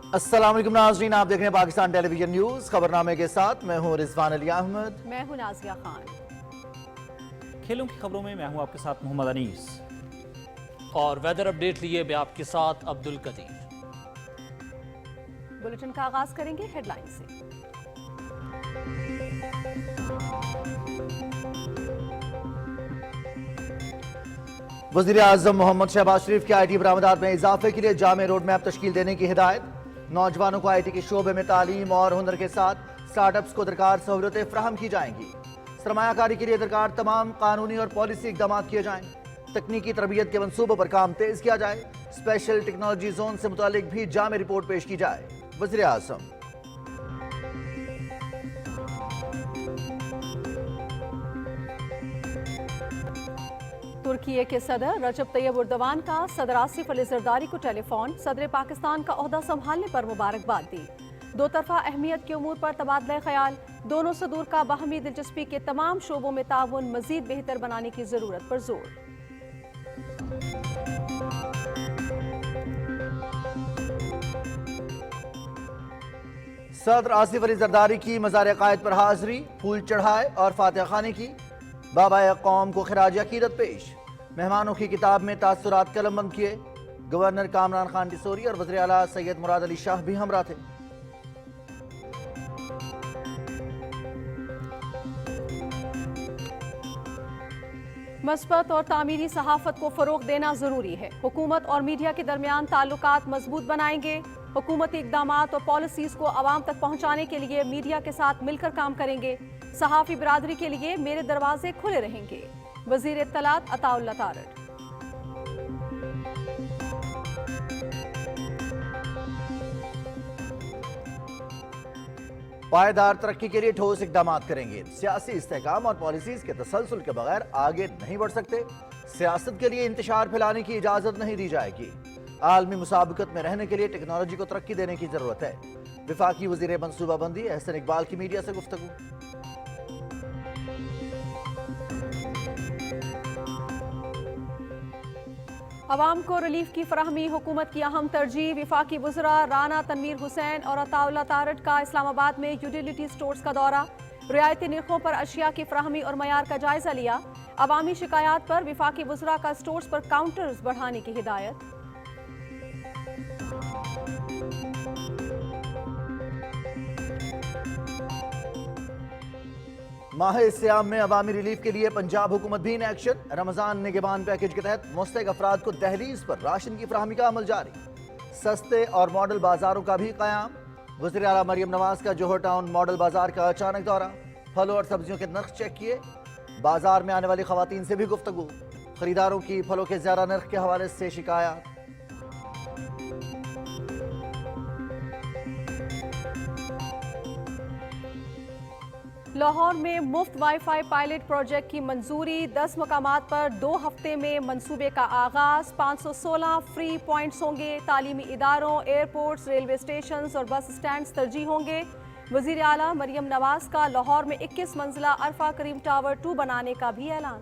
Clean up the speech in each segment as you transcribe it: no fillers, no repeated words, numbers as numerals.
अस्सलाम वालेकुम नाज़रीन, आप देख रहे हैं पाकिस्तान टेलीविजन न्यूज। खबरनामे के साथ मैं हूं रिजवान अली अहमद। मैं हूं नाज़िया खान। खेलों की खबरों में मैं हूं आपके साथ मोहम्मद अनीस। और वेदर अपडेट लिए मैं आपके साथ अब्दुल कदीर। बुलेटिन का आगाज करेंगे हेडलाइन से। वज़ीर आज़म मोहम्मद शहबाज शरीफ की IT बरामदात में इजाफे के लिए जामे रोड मैप तश्कील देने की हिदायत। नौजवानों को IT के शोबे में तालीम और हुनर के साथ स्टार्टअप्स को दरकार सहूलतें फराहम की जाएंगी। सरमायाकारी के लिए दरकार तमाम कानूनी और पॉलिसी इकदाम किए जाएं। तकनीकी तरबियत के मंसूबों पर काम तेज किया जाए। स्पेशल टेक्नोलॉजी जोन से मुतालिक भी जामे रिपोर्ट पेश की जाए। वज़ीर आज़म तुर्की के सदर रजब तैयब उर्दवान का सदर आसिफ अली जरदारी को टेलीफोन। सदर पाकिस्तान का ओहदा संभालने पर मुबारकबाद दी। दो तरफा अहमियत के उमूर पर तबादला ख्याल। दोनों सदूर का बाहमी दिलचस्पी के तमाम शोबों में ताउन मजीद बेहतर बनाने की जरूरत पर जोर। सदर आसिफ अली जरदारी की मज़ार अकायद पर हाजिरी, फूल चढ़ाए और फातिहा खाने की। बाबा कौम को खिराज अकीदत पेश। मेहमानों की किताब में तासुरात कलमबंद किए। गवर्नर कामरान खान टिसोरी और वज़ीर आला सैयद मुराद अली शाह भी हमरा थे। मस्बत और तामीरी सहाफत को फरोग देना जरूरी है। हुकूमत और मीडिया के दरमियान ताल्लुकात मजबूत बनाएंगे। हुकूमती इक़दामात और पॉलिसीज को आवाम तक पहुंचाने के लिए मीडिया के साथ मिलकर काम करेंगे। सहाफ़ी बिरादरी के लिए मेरे दरवाजे खुले रहेंगे। वज़ीर इत्तलात अताउल्लाह तारड़। पायदार तरक्की के लिए ठोस इकदाम करेंगे। सियासी इस्तेहकाम और पॉलिसीज के तसलसल के बगैर आगे नहीं बढ़ सकते। सियासत के लिए इंतशार फैलाने की इजाजत नहीं दी जाएगी। आलमी मुसाबकत में रहने के लिए टेक्नोलॉजी को तरक्की देने की जरूरत है। विफाकी वज़ीर मनसूबाबंदी एहसन इकबाल की मीडिया से गुफ्तगू। अवाम को रिलीफ की फराहमी हुकूमत की अहम तरजीह। विफाकी वज़रा राना तनवीर हुसैन और अताउल्लाह तारड़ का इस्लामाबाद में यूटिलिटी स्टोर्स का दौरा। रियायती निर्खों पर अशिया की फराहमी और मयार का जायजा लिया। अवामी शिकायत पर विफाकी वज़रा का स्टोर्स पर काउंटर्स बढ़ाने की हिदायत। माह सियाम में अवामी रिलीफ के लिए पंजाब हुकूमत भी इन एक्शन। रमजान निगहबान पैकेज के तहत मुस्तहक अफराद को दहलीज पर राशन की फराहमी का अमल जारी। सस्ते और मॉडल बाजारों का भी क़याम। वज़ीर आला मरियम नवाज का जोहर टाउन मॉडल बाजार का अचानक दौरा। फलों और सब्जियों के नर्ख चेक किए। बाजार में आने वाली खवातीन से भी गुफ्तगू। खरीदारों की फलों के ज़्यादा नर्ख के हवाले से शिकायत। लाहौर में मुफ्त वाईफाई पायलट प्रोजेक्ट की मंजूरी। 10 मकामात पर 2 हफ्ते में मंसूबे का आगाज। 516 फ्री पॉइंट्स होंगे। तालीमी इदारों, एयरपोर्ट्स, रेलवे स्टेशन और बस स्टैंड तरजीह होंगे। वज़ीर आला मरियम नवाज का लाहौर में 21 मंजिला अरफा करीम टावर 2 बनाने का भी ऐलान।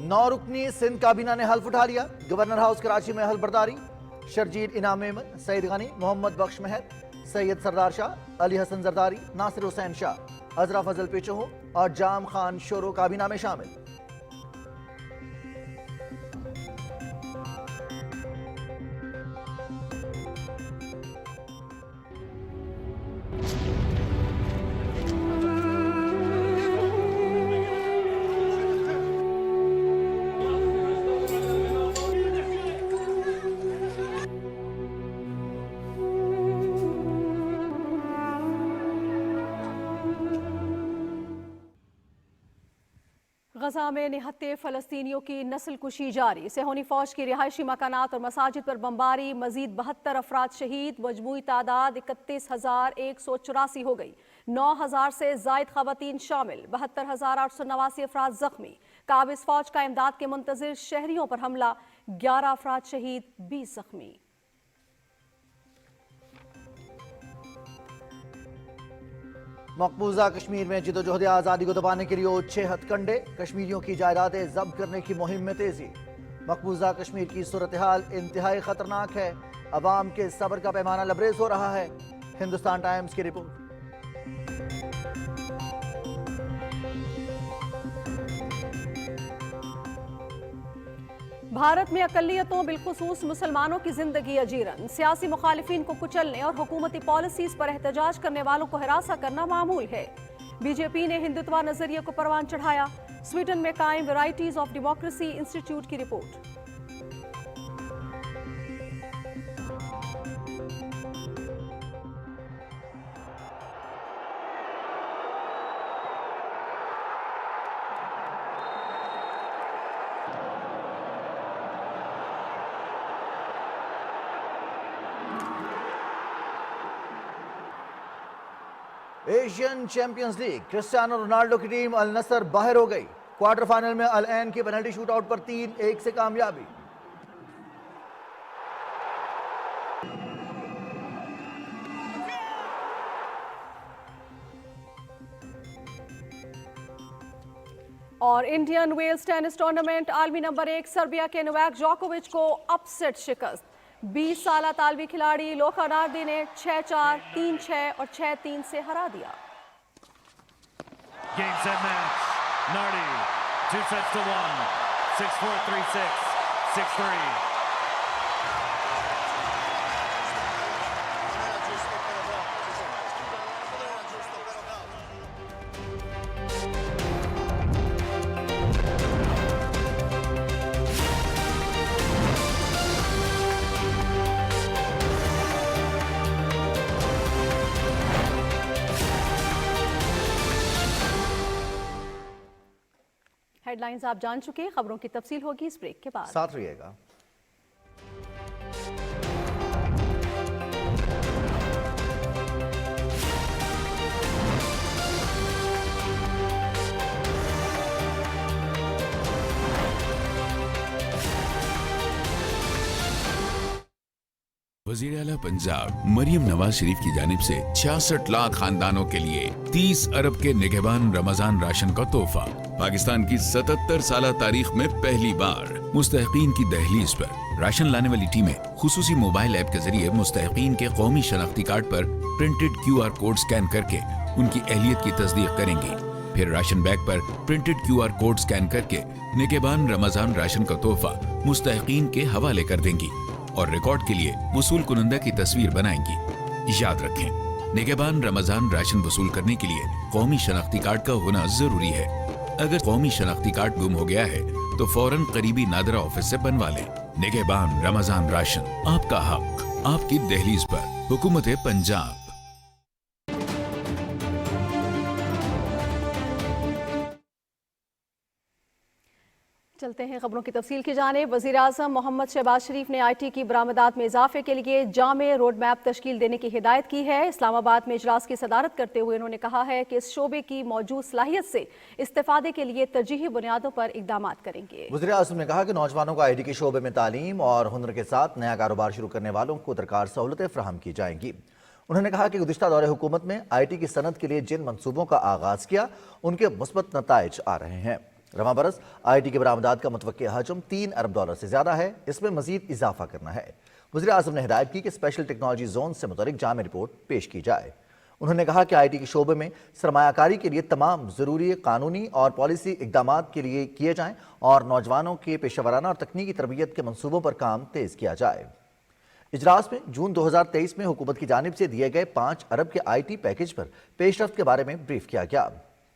नौ रुकनी सिंध काबीना ने हल्फ उठा लिया। गवर्नर हाउस कराची में हल्फ बर्दारी। शर्जील इनाम मेमन, सईद गनी, मोहम्मद बख्श मेहर, सैयद सरदार शाह, अली हसन जरदारी, नासिर हुसैन शाह, अजरा फजल पेचोहो और जाम खान शोरो काबीना में शामिल। गजा में निहत्ते फलस्तीनियों की नस्ल कुशी जारी। सेहोनी फौज की रिहायशी मकानात और मसाजिद पर बमबारी। मजीद 72 अफराद शहीद। मजमूई तादाद 31,184 हो गई। 9,000 से जायद खवातीन शामिल। 72,889 अफराद जख्मी। काबिज फौज का इमदाद के मुंतजिर शहरियों पर हमला। 11 अफराद शहीद, 20 जख्मी। मकबूजा कश्मीर में जिदोजहद आज़ादी को दबाने के लिए 6 हथकंडे, कश्मीरियों की जायदादें जब्त करने की मुहिम में तेजी। मकबूजा कश्मीर की सूरत हाल इंतहाई खतरनाक है, अवाम के सब्र का पैमाना लबरेज हो रहा है। हिंदुस्तान टाइम्स की रिपोर्ट। भारत में अकलियतों बिलखुसूस मुसलमानों की जिंदगी अजीरन, सियासी मुखालिफिन को कुचलने और हुकूमती पॉलिसीज पर एहतजाज करने वालों को हिरासा करना मामूल है। बीजेपी ने हिंदुत्व नजरिए को परवान चढ़ाया। स्वीडन में कायम वैराइटीज ऑफ डेमोक्रेसी इंस्टीट्यूट की report. Asian champions league, Cristiano Ronaldo की टीम अल नसर बाहर हो गई। क्वार्टर फाइनल में अल ऐन की पेनल्टी शूटआउट पर 3-1 से कामयाबी। और इंडियन वेल्स टेनिस टूर्नामेंट आलमी नंबर 1 सर्बिया के नोवाक जोकोविच को अपसेट शिकस्त। 20 साला तालवी खिलाड़ी लोका नार्दी ने 6-4, 3-6 और 6-3 से हरा दिया। Game set match. Nardi, 2 sets to 1. 6-4, 3-6, 6-3. Headlines आप जान चुके, खबरों की तफसील होगी इस ब्रेक के बाद। साथ रहिएगा। वज़ीर आला पंजाब मरियम नवाज शरीफ की जानिब से 66 लाख खानदानों के लिए 30 अरब के निगहबान रमजान राशन का तोहफा। पाकिस्तान की 77 साल तारीख में पहली बार मुस्तहिकीन की दहलीज पर राशन लाने वाली टीमें खुसूसी मोबाइल ऐप के जरिए मुस्तहिकीन के कौमी शनाख्ती कार्ड पर प्रिंटेड QR कोड स्कैन करके उनकी अहलियत की तस्दीक करेंगी। फिर राशन बैग पर प्रिंटेड QR कोड स्कैन करके निगहबान रमजान राशन का तोहफा मुस्तहिकीन के हवाले कर देंगी और रिकॉर्ड के लिए वसूल कुनंदा की तस्वीर बनाएंगी। याद रखें, निगहबान रमजान राशन वसूल करने के लिए कौमी शनाख्ती कार्ड का होना जरूरी है। अगर कौमी शनाख्ती कार्ड गुम हो गया है तो फौरन करीबी नादरा ऑफिस से बनवा लें। निगहबान रमजान राशन, आपका हक, आपकी दहलीज पर, हुकूमत पंजाब। चलते हैं खबरों की तफसील की जानिब। वज़ीर आज़म मोहम्मद शहबाज शरीफ ने IT की बरामदात में इजाफे के लिए जामे रोड मैप तश्कील देने की हिदायत की है। इस्लामाबाद में इजलास की सदारत करते हुए उन्होंने कहा है कि इस शोबे की मौजूद सलाहियत से इस्तेफादे के लिए तरजीही बुनियादों पर इकदाम करेंगे। वज़ीर आज़म ने कहा कि नौजवानों को IT के शोबे में तालीम और हुनर के साथ नया कारोबार शुरू करने वालों को दरकार सहूलतें फराहम की जाएंगी। उन्होंने कहा कि गुज़िश्ता दौरे हुकूमत में IT की सनत के लिए जिन मंसूबों का आगाज किया उनके मुस्बत नताइज आ रहे हैं। रवां बरस IT के बरामदात का मुतवक्के हजम $3 अरब से ज्यादा है, इसमें मजीद इजाफा करना है। वज़ीर आज़म ने हिदायत की कि स्पेशल टेक्नोलॉजी जोन से मुतल्लिक जामे रिपोर्ट पेश की जाए। उन्होंने कहा कि IT के शोबे में सरमायाकारी के लिए तमाम ज़रूरी कानूनी और पॉलिसी इकदाम के लिए किए जाएँ और नौजवानों के पेशेवराना और तकनीकी तरबियत के मनसूबों पर काम तेज़ किया जाए। इजलास में जून 2023 में हुकूमत की जानिब से दिए गए 5 अरब के IT पैकेज पर पेशरफ्त के बारे में ब्रीफ किया गया।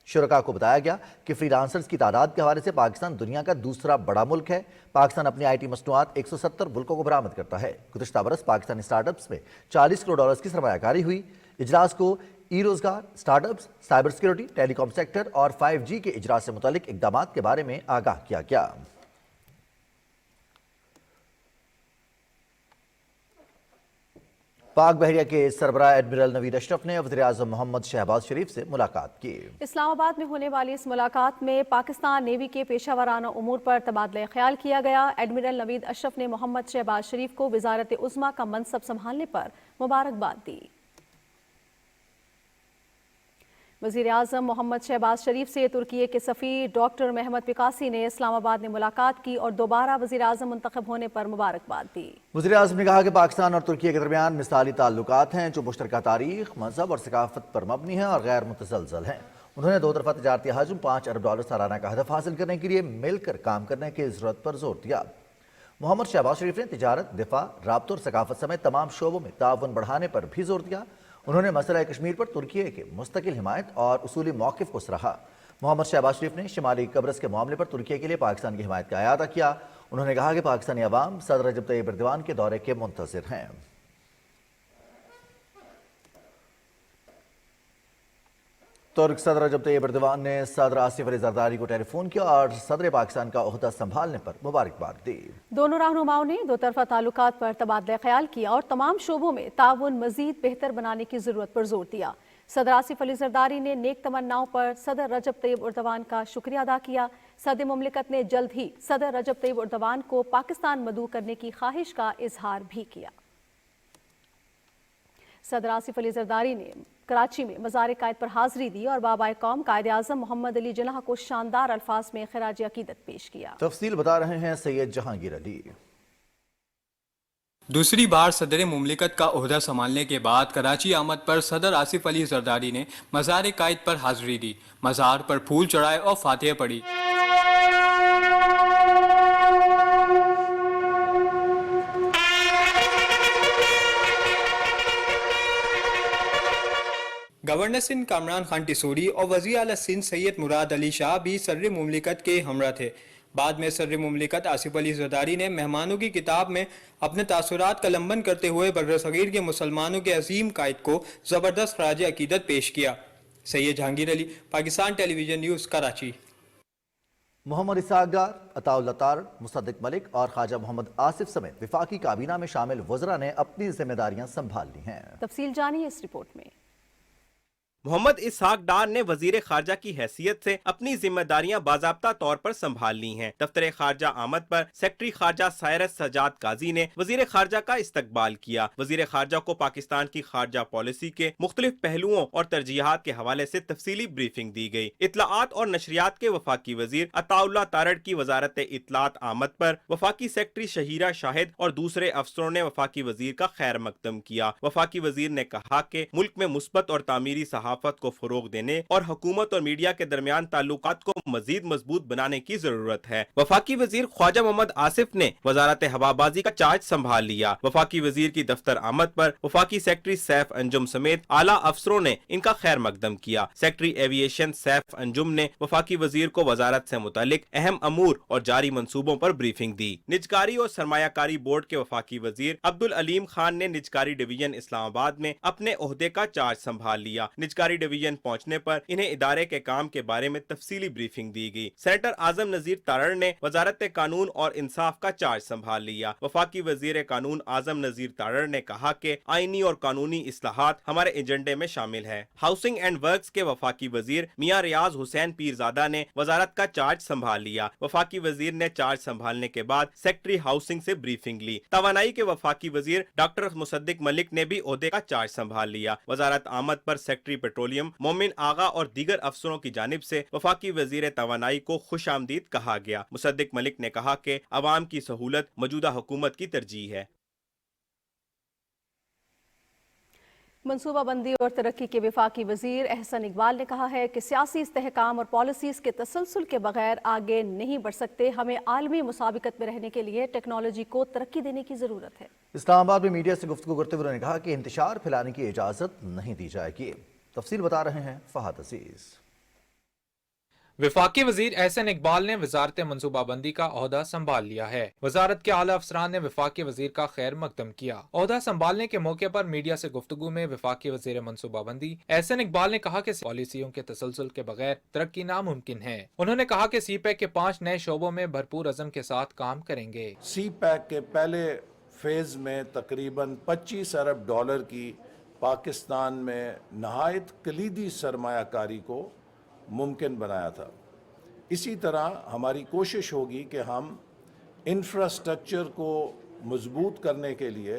शुरका को बताया गया कि फ्रीलांसर्स की तादाद के हवाले से पाकिस्तान दुनिया का दूसरा बड़ा मुल्क है। पाकिस्तान अपनी IT मसनूआत 170 मुल्कों को बरामद करता है। गुज़िश्ता बरस पाकिस्तानी स्टार्टअप्स में $40 करोड़ की सरमायाकारी हुई। इजलास को रोजगार, startups, cyber security, telecom sector और 5G के इजरा से मुतालिक इकदाम के बारे में आगाह किया गया। पाक बहरिया के सरबराह एडमिरल नवीद अशरफ ने वज़ीर आज़म मोहम्मद शहबाज शरीफ से मुलाकात की। इस्लामाबाद में होने वाली इस मुलाकात में पाकिस्तान नेवी के पेशावराना उमूर पर तबादला ख्याल किया गया। एडमिरल नवीद अशरफ ने मोहम्मद शहबाज शरीफ को वज़ारत उज़्मा का मनसब संभालने पर मुबारकबाद दी। वज़ीर आज़म मोहम्मद शहबाज शरीफ से तुर्की के सफ़ीर डॉक्टर महमद पिकासी ने इस्लामाबाद में मुलाकात की और दोबारा वज़ीर आज़म मुंतखब होने पर मुबारकबाद दी। वज़ीर आज़म ने कहा कि पाकिस्तान और तुर्की के दरमियान मिसाली ताल्लुकात हैं जो मुश्तरका तारीख, मजहब और सकाफत पर मबनी हैं और गैर मुतसलसल हैं। उन्होंने दो तरफा तजारती हजम $5 अरब सालाना का हदफ हासिल करने के लिए मिलकर काम करने की ज़रूरत पर जोर दिया। मोहम्मद शहबाज शरीफ ने तिजारत, दिफा, राब्तों और सकाफत समेत तमाम शोबों में ताउन बढ़ाने पर भी जोर दिया। उन्होंने मसला कश्मीर पर तुर्की के मुस्तकिल हिमायत और उसूली मौक़िफ़ को सराहा। मोहम्मद शहबाज शरीफ ने शिमाली कब्रस के मामले पर तुर्की के लिए पाकिस्तान की हिमायत का अयादा किया। उन्होंने कहा कि पाकिस्तानी अवाम सदर रजब तैयब एर्दोगान के दौरे के मुंतज़िर हैं। तुर्क सदर रजब तैयब एर्दोगान ने सदर आसिफ अली जरदारी को टेलीफोन किया और सदर पाकिस्तान का ओहदा संभालने पर मुबारकबाद दी। दोनों रहनुमाओं ने दो तरफा ताल्लुकात पर तबादला ख्याल किया और तमाम शोबों में ताउन मजीद बेहतर बनाने की जरूरत पर जोर दिया। सदर आसिफ अली जरदारी ने नेक तमन्नाओं पर सदर रजब तैयब एर्दोगान का शुक्रिया अदा किया। सदर मुमलिकत ने जल्द ही सदर रजब तैयब एर्दोगान को पाकिस्तान मदऊ करने की ख्वाहिश का इजहार भी किया। सदर आसिफ अली जरदारी ने कराची में मज़ार कायद पर हाजिरी दी और बाबाए कौम कायद आज़म मोहम्मद अली जिन्नाह को शानदार अल्फाज में खिराज अकीदत पेश किया। तफसील बता रहे हैं सैयद जहांगीर अली। दूसरी बार सदर मुमलिकत का ओहदा संभालने के बाद कराची आमद पर सदर आसिफ अली जरदारी ने मज़ार कायद पर हाजिरी दी, मज़ार पर फूल चढ़ाए और फातिहा पढ़ी। गवर्नर सिंध कामरान खान टिसोरी और वज़ीर आला सिंध सैयद मुराद अली शाह भी सदर मुमलिकत के हमरा थे। बाद में सदर मुमलिकत आसिफ अली जरदारी ने मेहमानों की किताब में अपने तासुरात का लंबन करते हुए बर्रसगीर के मुसलमानों के अजीम कायद को ज़बरदस्त खराज अकीदत पेश किया। Syed Jahangir Ali, Pakistan television news, Karachi. मोहम्मद इसहाक डार, अताउल्लाह तारड़, मुसद्दिक मलिक और ख्वाजा मोहम्मद आसिफ समेत विफाकी काबीना में शामिल वज़रा ने अपनी जिम्मेदारियां संभाल ली हैं। तफसील जानिए इस रिपोर्ट में। मोहम्मद इसहाक डार ने वजीर खारजा की हैसियत से अपनी जिम्मेदारियां बाज़ाब्ता तौर पर संभाल ली हैं। दफ्तर खारजा आमद पर सेक्रेटरी खारजा सायरस सजाद काजी ने वजीर खारजा का इस्तकबाल किया। वजीर खारजा को पाकिस्तान की खारजा पॉलिसी के मुख्तलिफ पहलुओं और तरजीहात के हवाले से तफसीली ब्रीफिंग दी गई। इत्तलाआत और नशरियात के वफाकी वजीर अताउल्लाह तारड़ की वजारत इत्तलाआत आमद पर वफाकी सेक्रेटरी शहीरा शाहिद और दूसरे अफसरों ने वफाकी वजीर का खैर मकदम किया। वफाकी वजीर ने कहा कि मुल्क में मुस्बत और तामीरी सहाफत को फरोग देने और हुकूमत और मीडिया के दरमियान ताल्लुकात को मजीद मजबूत बनाने की जरूरत है। वफाकी वजीर ख्वाजा मोहम्मद आसिफ ने वजारत हवाबाजी का चार्ज संभाल लिया। वफाकी वजीर की दफ्तर आमद पर वफाकी सेक्रेटरी सैफ अंजुम समेत आला अफसरों ने इनका खैर मकदम किया। सेक्रेटरी एविएशन सैफ अंजुम ने वफाकी वजीर को वजारत से मुतालिक अहम अमूर और जारी मंसूबों पर ब्रीफिंग दी। निजकारी और सरमायाकारी बोर्ड के वफाकी वजीर अब्दुल अलीम खान ने निजकारी डिवीजन इस्लामाबाद में अपने ओहदे का चार्ज संभाल लिया। निजकारी डिवीजन पहुंचने पर इन्हें इदारे के काम के बारे में तफसीली ब्रीफिंग दी गई। सेनेटर आजम नजीर तारड़ ने वजारत कानून और इंसाफ का चार्ज संभाल लिया। वफाकी वजीर कानून आजम नजीर तारड़ ने कहा कि आईनी और कानूनी इस्लाहात हमारे एजेंडे में शामिल है। हाउसिंग एंड वर्क्स के वफाकी वजीर मियां रियाज हुसैन पीरजादा ने वजारत का चार्ज संभाल लिया। वफाकी वजीर ने चार्ज संभालने के बाद सेक्रेटरी हाउसिंग से ब्रीफिंग ली। तवानाई के वफाकी वजीर डॉक्टर मुसद्दिक मलिक ने भी ओहदे का चार्ज संभाल लिया। वजारत आमद पर सेक्रेटरी पेट्रोलियम मोमिन आगा और दीगर अफसरों की जानिब से वफाकी वजीर तवानाई को खुश आमदीद कहा गया। मुसद्दिक मलिक ने कहा कि अवाम की सहूलत मौजूदा हुकूमत की तरजीह है। मनसूबाबंदी और तरक्की के वफाकी वजीर एहसन इकबाल ने कहा है कि सियासी इस्तेहकाम और पॉलिसीज़ के तसलसल के बगैर आगे नहीं बढ़ सकते। हमें आलमी मुसाबिकत में रहने के लिए टेक्नोलॉजी को तरक्की देने की ज़रूरत है। इस्लामाबाद में मीडिया से गुफ्तगू करते हुए उन्होंने कहा कि इंतशार फैलाने की इजाज़त नहीं दी जाएगी। तफसील बता रहे हैं फहद अजीज। वफाकी वजीर एहसन इकबाल ने वजारत मनसूबाबंदी का ओहदा संभाल लिया है। वजारत के आला अफसरान ने वफाकी वजीर का खैर मकदम किया। ओहदा संभालने के मौके पर मीडिया से गुफ्तगू में वफाकी वजीर मनसूबाबंदी एहसन इकबाल ने कहा कि पॉलिसियों के तसलसल के बगैर तरक्की नामुमकिन है। उन्होंने कहा कि सी पैक के 5 नए शोबों में भरपूर अज़म के साथ काम करेंगे। सी पैक के पहले फेज में तकरीबन $25 अरब की पाकिस्तान में नहायत कलीदी सरमायाकारी को मुमकिन बनाया था। इसी तरह हमारी कोशिश होगी कि हम इंफ्रास्ट्रक्चर को मजबूत करने के लिए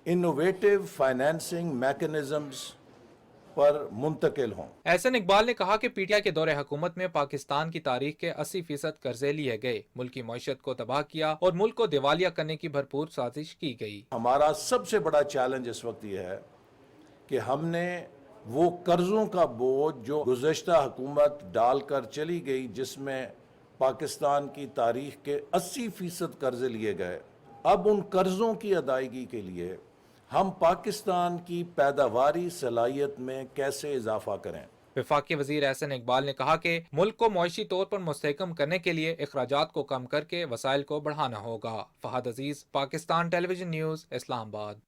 इनोवेटिव फाइनेंसिंग मैकेनिज़म्स पर मुंतकिल हों। एहसन इकबाल ने कहा कि पीटीआई के दौरे हुकूमत में पाकिस्तान की तारीख के 80% कर्जे लिए गए, मुल्क की मईशत को तबाह किया और मुल्क को दिवालिया करने की भरपूर साजिश की गई। हमारा सबसे बड़ा चैलेंज इस वक्त ये है कि हमने वो कर्जों का बोझ जो गुज़श्ता हुकूमत डालकर चली गई, जिसमें पाकिस्तान की तारीख के 80% कर्जे लिए गए, अब उन कर्जों की अदायगी के लिए हम पाकिस्तान की पैदावारी सलाहियत में कैसे इजाफा करें। वफाकी वजीर एहसन इकबाल ने कहा कि मुल्क को मुआशी तौर पर मुस्तहकम करने के लिए अखराजात को कम करके वसाइल को बढ़ाना होगा। फहद अजीज, पाकिस्तान टेलीविजन न्यूज़, इस्लामाबाद।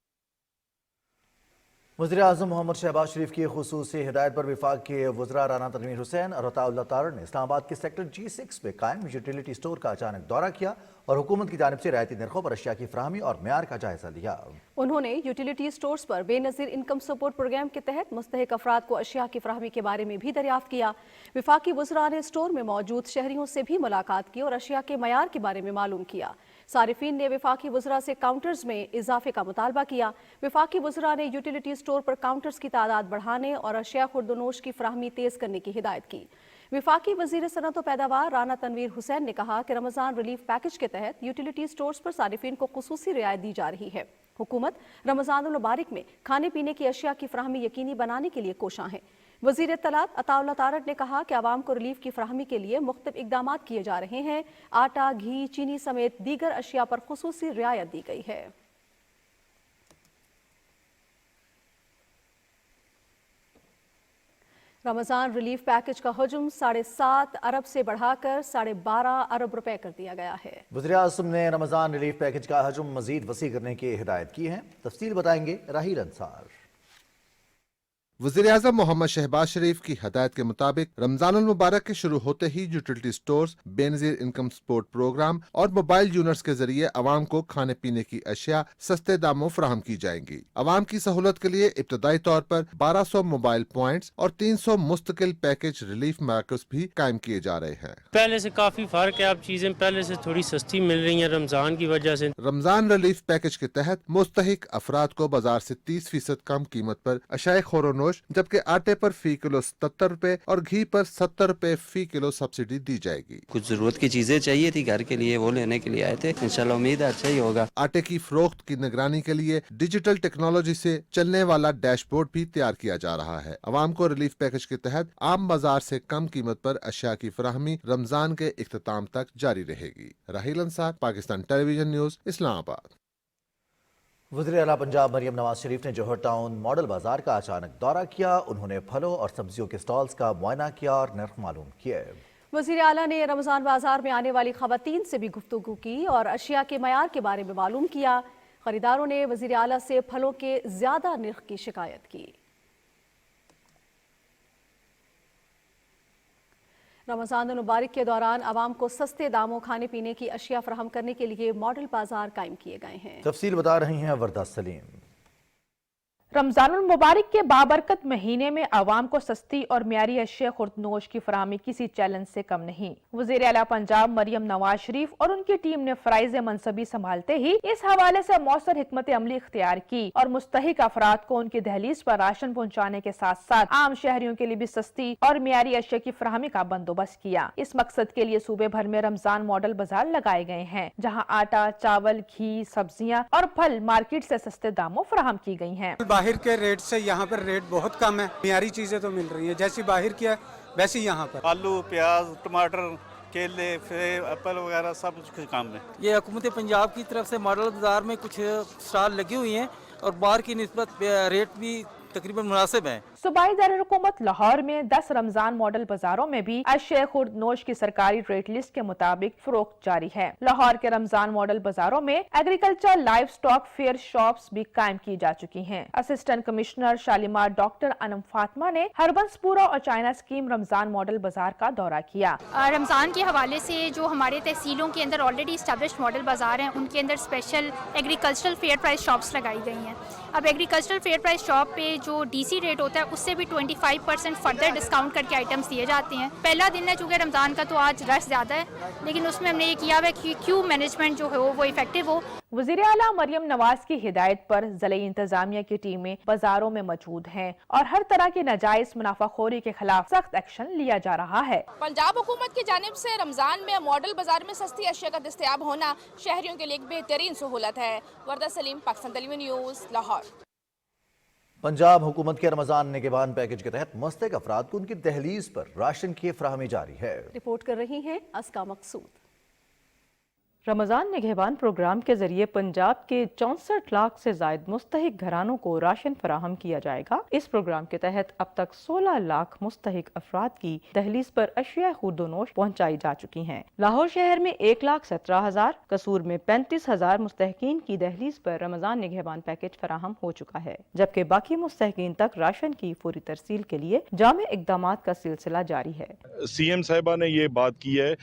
वज़ीर-ए-आज़म मोहम्मद शहबाज शरीफ की खुसूसी हिदायत पर वफाक के वज़रा राना तनवीर हुसैन और अताउल्लाह तारड़ ने इस्लामाबाद के सेक्टर G6 में कायम यूटिलिटी स्टोर का अचानक दौरा किया और हुकूमत की जानिब से रियायती नरखों पर अशिया की फराहमी और मेयार का जायजा लिया। उन्होंने यूटिलिटी स्टोर्स पर बेनज़ीर इनकम सपोर्ट प्रोग्राम के तहत मुस्तहिक अफराद को अशिया की फराहमी के बारे में भी दरियाफ्त किया। वफाकी वज़रा ने स्टोर में मौजूद शहरियों से भी मुलाकात की और अशिया के मेयार के बारे में मालूम किया। सारिफीन ने वफाकी वज़रा से काउंटर्स में इजाफे का मुतालबा किया। वफाकी वज़रा ने यूटिलिटी स्टोर पर काउंटर्स की तादाद बढ़ाने और अशिया खुर्दनोश की फराहमी तेज़ करने की हिदायत की। वफाकी वज़ीर सनअत व पैदावार राना तनवीर हुसैन ने कहा कि रमज़ान रिलीफ पैकेज के तहत यूटिलिटी स्टोर्स पर सारिफीन को खुसूसी रियायत दी जा रही है। हुकूमत रमज़ानुल मुबारक में खाने पीने की अशिया की फराहमी यकीनी बनाने के लिए कोशां है। वज़ीर इत्तलात अताउल्लाह तारड़ ने कहा कि आवाम को रिलीफ की फराहमी के लिए मुख्तलिफ इक़दामात किए जा रहे हैं। आटा, घी, चीनी समेत दीगर अशिया पर खुसूसी रियायत दी गई है। रमज़ान रिलीफ पैकेज का हजम 7.5 अरब से बढ़ाकर 12.5 अरब रुपए कर दिया गया है। वज़ीर-ए-आज़म ने रमज़ान रिलीफ पैकेज का हजम मज़ीद वसी करने की हिदायत की है। तफसील बताएंगे राहील अंसार। वज़ीर-ए-आज़म मोहम्मद शहबाज शरीफ की हदायत के मुताबिक रमज़ानुल मुबारक के शुरू होते ही utility stores, Benazir income support programme और मोबाइल यूनिट्स के जरिए अवाम को खाने पीने की अशिया सस्ते दामों फराहम की जाएंगी। अवाम की सहूलत के लिए इब्तदाई तौर पर 1200 मोबाइल पॉइंट्स और 300 मुस्तकिल पैकेज रिलीफ मराकज़ भी कायम किए जा रहे हैं। पहले से काफी फर्क है, अब चीजें पहले से थोड़ी सस्ती मिल रही हैं रमजान की वजह से। रमजान रिलीफ पैकेज के तहत मुस्तहिक अफराद को बाजार से 30% कम कीमत पर अशाए खोरोनोश, जबकि आटे पर फी किलो 77 रुपए और घी पर 70 रुपए फी किलो सब्सिडी दी जाएगी। कुछ जरूरत की चीजें चाहिए थी घर के लिए, वो लेने के लिए आए थे। इंशाल्लाह उम्मीद है अच्छा ही होगा। आटे की फरोख्त की निगरानी के लिए डिजिटल टेक्नोलॉजी से चलने वाला डैशबोर्ड भी तैयार किया जा रहा है। अवाम को रिलीफ पैकेज के तहत आम बाजार से कम कीमत पर अशिया की फराहमी रमजान के इख्तिताम तक जारी रहेगी। राहील अंसार, पाकिस्तान टेलीविजन न्यूज़, इस्लामाबाद। वज़ीर आला पंजाब मरियम नवाज शरीफ ने जौहर टाउन मॉडल बाजार का अचानक दौरा किया। उन्होंने फलों और सब्जियों के स्टॉल्स का मुआयना किया और नर्ख मालूम किए। वज़ीर आला ने रमज़ान बाजार में आने वाली ख़वातीन से भी गुफ्तगू की और अशिया के मयार के बारे में मालूम किया। खरीदारों ने वज़ीर आला से फलों के ज़्यादा नर्ख की शिकायत की। रमज़ान मुबारक के दौरान आवाम को सस्ते दामों खाने पीने की अशिया फराहम करने के लिए मॉडल बाजार कायम किए गए हैं। तफसील बता रही हैं वरदा सलीम। रमजानुल मुबारक के बाबरकत महीने में आवाम को सस्ती और म्यारी अशिया खुर्दनोश की फराहमी किसी चैलेंज से कम नहीं। वज़ीर आला पंजाब मरियम नवाज शरीफ और उनकी टीम ने फराइज मनसबी संभालते ही इस हवाले से मौसर हिकमत अमली इख्तियार की और मुस्तहिक अफराद को उनकी दहलीज पर राशन पहुँचाने के साथ साथ आम शहरियों के लिए भी सस्ती और म्यारी अशिया की फराहमी का बंदोबस्त किया। इस मकसद के लिए सूबे भर में रमजान मॉडल बाजार लगाए गए हैं, जहाँ आटा, चावल, घी, सब्जियाँ और फल मार्केट से सस्ते दामों फराहम की गई है। बाहर के रेट से यहाँ पर रेट बहुत कम है, मियारी चीजें तो मिल रही है, जैसी बाहर की है वैसी यहाँ पर। आलू, प्याज, टमाटर, केले, एप्पल वगैरह सब कुछ काम है। ये हुकूमत पंजाब की तरफ से मॉडल बाजार में कुछ स्टॉल लगी हुई हैं और बाहर की निस्बत रेट भी तकरीबन मुनासिब है। सूबाई दारुल हुकूमत लाहौर में 10 रमजान मॉडल बाजारों में भी अशिया खुर्दनोश की सरकारी रेट लिस्ट के मुताबिक फरोख्त जारी है। लाहौर के रमजान मॉडल बाजारों में agriculture live stock fair shops भी कायम की जा चुकी हैं। Assistant commissioner Shalimar doctor Anam Fatima ने हरबंसपुरा और चाइना स्कीम रमजान मॉडल बाजार का दौरा किया। रमजान के हवाले से जो हमारे तहसीलों के अंदर ऑलरेडी इस्टेब्लिश्ड मॉडल बाजार हैं, उनके अंदर special agricultural fair price shops लगाई गई हैं। अब एग्रीकल्चरल फेयर प्राइस शॉप पे जो DC रेट होता है उससे भी 25% फर्दर डिस्काउंट करके आइटम्स दिए जाते हैं। पहला दिन है चूँकि रमज़ान का, तो आज रश ज़्यादा है, लेकिन उसमें हमने ये किया हुआ है कि क्यू मैनेजमेंट जो है वो इफेक्टिव हो। वज़ीर आला मरियम नवाज की हिदायत पर ज़िले इंतजामिया की टीमें बाजारों में मौजूद हैं और हर तरह की नाजायज मुनाफाखोरी के खिलाफ सख्त एक्शन लिया जा रहा है। पंजाब हुकूमत की जानिब से रमजान में मॉडल बाजार में सस्ती अशिया का दस्तयाब होना शहरियों के लिए एक बेहतरीन सहूलत है। वर्दा सलीम, पाकिस्तान टेलीविजन न्यूज़, लाहौर। पंजाब हुकूमत के रमजान निगहबान पैकेज के तहत मुस्तहिक अफराद को उनकी दहलीज पर राशन की फराहमी जारी है। रिपोर्ट कर रही हैं अस्का मकसूद। रमज़ान निगहबान प्रोग्राम के जरिए पंजाब के 64 लाख से जायद मुस्तहिक घरानों को राशन फराहम किया जाएगा। इस प्रोग्राम के तहत अब तक 16 लाख मुस्तहिक अफराद की दहलीज पर अशिया खुर्दोनोश पहुँचाई जा चुकी हैं। लाहौर शहर में 1,17,000, कसूर में 35,000 मुस्तहिकीन की दहलीज पर रमज़ान निगहबान पैकेज फराहम हो चुका है, जबकि बाकी मुस्तहिकीन तक राशन की फौरी तरसील के लिए जामे इक़दामात का सिलसिला जारी है। CM साहिबा ने ये बात की है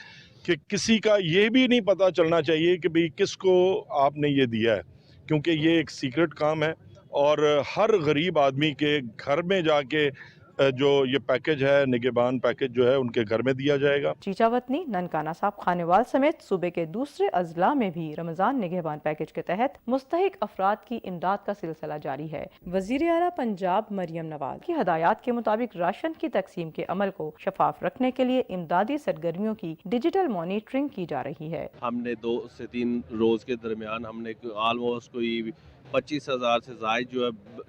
कि किसी का ये भी नहीं पता चलना चाहिए कि भाई किसको आपने ये दिया है, क्योंकि ये एक सीक्रेट काम है और हर गरीब आदमी के घर में जाके जो ये पैकेज है, निगहबान पैकेज जो है, उनके घर में दिया जाएगा। चीचावतनी, ननकाना साहब, खानेवाल समेत सूबे के दूसरे अजला में भी रमजान निगहबान पैकेज के तहत मुस्तहिक अफराद की इमदाद का सिलसिला जारी है। वजीर आला पंजाब मरियम नवाज की हदायत के मुताबिक राशन की तकसीम के अमल को शफाफ रखने के लिए इमदादी सरगर्मियों की डिजिटल मॉनिटरिंग की जा रही है। हमने 2 से 3 रोज के दरमियान हमने ऑलमोस्ट कोई 25,000 से ज़ायद